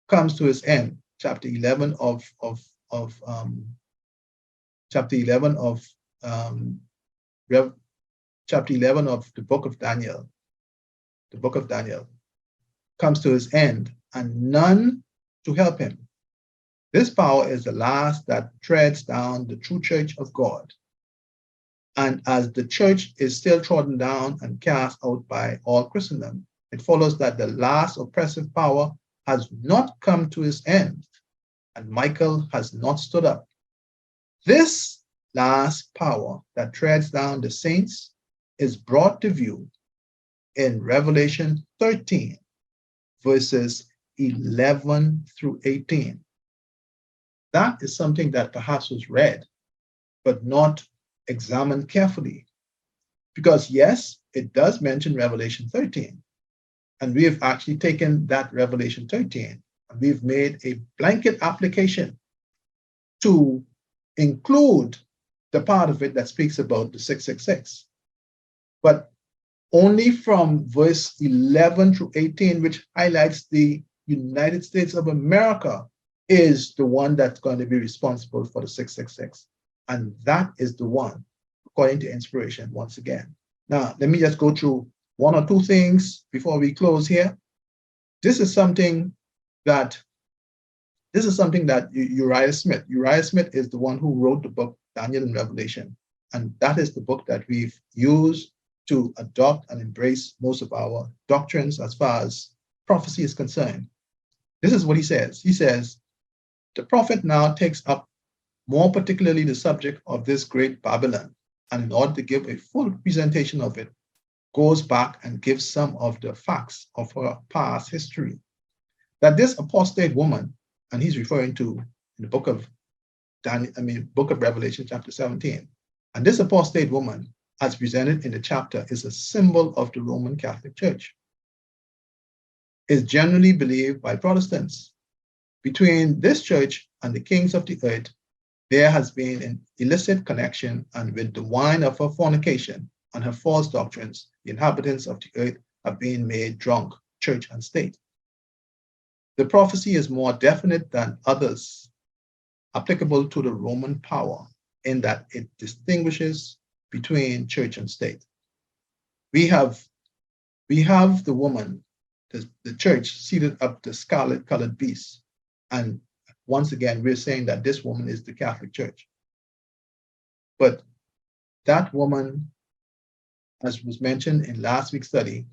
comes to its end. Chapter 11 of chapter 11 of chapter 11 of the book of Daniel. The book of Daniel comes to its end, and none to help him. This power is the last that treads down the true church of God. And as the church is still trodden down and cast out by all Christendom, it follows that the last oppressive power has not come to its end, and Michael has not stood up. This last power that treads down the saints is brought to view in Revelation 13, verses 11 through 18. That is something that perhaps was read, but not examined carefully, Because yes, it does mention Revelation 13. And we have actually taken that Revelation 13 and we've made a blanket application to include the part of it that speaks about the 666. But only from verse 11 through 18, which highlights the United States of America, is the one that's going to be responsible for the 666. And that is the one, according to inspiration, once again. Now, let me just go through one or two things before we close here. This is something that Uriah Smith is the one who wrote the book Daniel and Revelation. And that is the book that we've used to adopt and embrace most of our doctrines as far as prophecy is concerned. This is what he says. He says, the prophet now takes up more particularly the subject of this great Babylon, and in order to give a full presentation of it, goes back and gives some of the facts of her past history. That this apostate woman, and he's referring to in the book of Revelation chapter 17, and this apostate woman, as presented in the chapter, is a symbol of the Roman Catholic Church. Is generally believed by Protestants. Between this church and the kings of the earth, there has been an illicit connection, and with the wine of her fornication and her false doctrines, the inhabitants of the earth have been made drunk, church and state. The prophecy is more definite than others applicable to the Roman power in that it distinguishes between church and state. We have the woman, the church, seated up the scarlet-colored beast. And once again, we're saying that this woman is the Catholic Church. But that woman, as was mentioned in last week's study,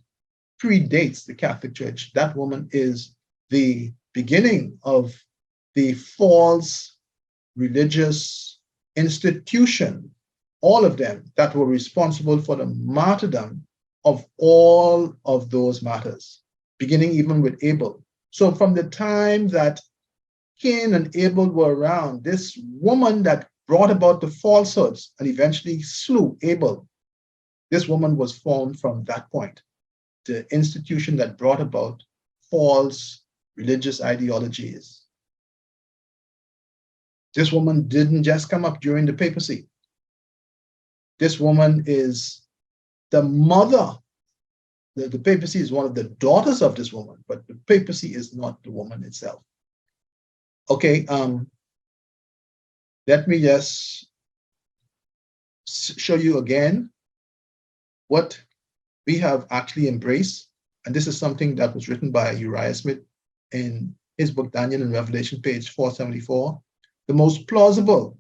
predates the Catholic Church. That woman is the beginning of the false religious institution, all of them that were responsible for the martyrdom of all of those martyrs, beginning even with Abel. So from the time that Cain and Abel were around, this woman that brought about the falsehoods and eventually slew Abel, this woman was formed from that point, the institution that brought about false religious ideologies. This woman didn't just come up during the papacy. This woman is the mother. The papacy is one of the daughters of this woman, but the papacy is not the woman itself. Okay, let me just show you again what we have actually embraced. And this is something that was written by Uriah Smith in his book, Daniel and Revelation, page 474. The most plausible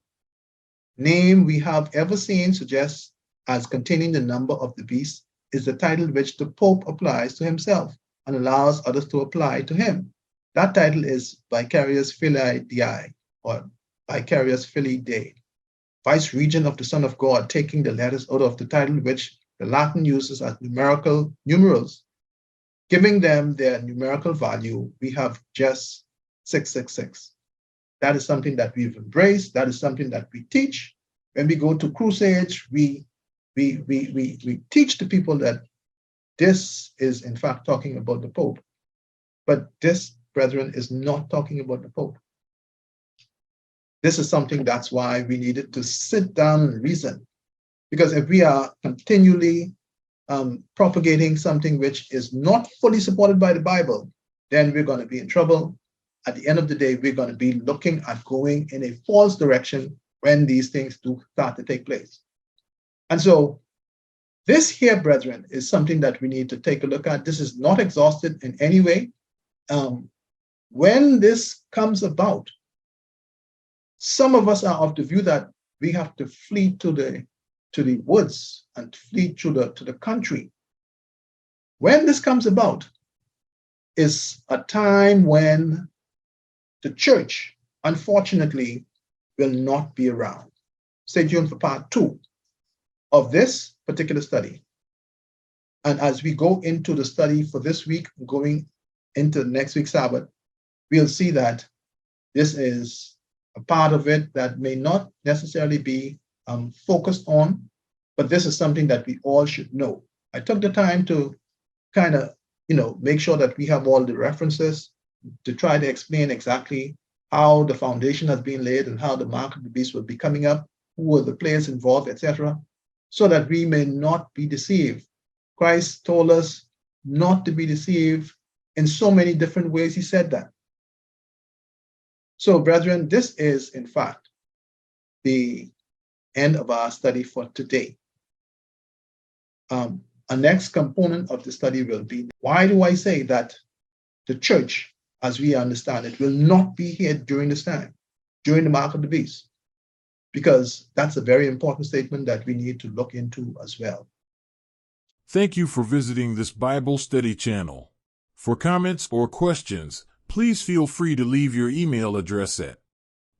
name we have ever seen suggests as containing the number of the beast is the title which the Pope applies to himself and allows others to apply to him. That title is Vicarius Filii Dei, or Vicarius Filii Dei, Vice Regent of the Son of God, taking the letters out of the title which the Latin uses as numerals, giving them their numerical value. We have just 666. That is something that we've embraced. That is something that we teach. When we go to crusades, we teach the people that this is in fact talking about the Pope. But this, brethren, is not talking about the Pope. This is something that's why we needed to sit down and reason. Because if we are continually propagating something which is not fully supported by the Bible, then we're going to be in trouble. At the end of the day, we're going to be looking at going in a false direction when these things do start to take place. And so this here, brethren, is something that we need to take a look at. This is not exhausted in any way. When this comes about, some of us are of the view that we have to flee to the woods and flee to the country. When this comes about is a time when the church, unfortunately, will not be around. Stay tuned for part 2 of this particular study. And as we go into the study for this week, going into next week's Sabbath, we'll see that this is a part of it that may not necessarily be focused on but this is something that we all should know. I took the time to kind of, make sure that we have all the references to try to explain exactly how the foundation has been laid and how the mark of the beast will be coming up, who are the players involved, etc., so that we may not be deceived. Christ told us not to be deceived in so many different ways. He said that. So, brethren, this is, in fact, the end of our study for today. Our next component of the study will be, why do I say that the church, as we understand it, will not be here during this time, during the mark of the beast? Because that's a very important statement that we need to look into as well. Thank you for visiting this Bible study channel. For comments or questions, please feel free to leave your email address at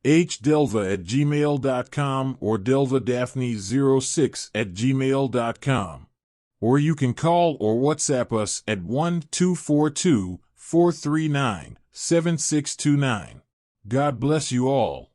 hdelva@gmail.com or delvadaphne06@gmail.com. Or you can call or WhatsApp us at 1-242-439-7629. God bless you all.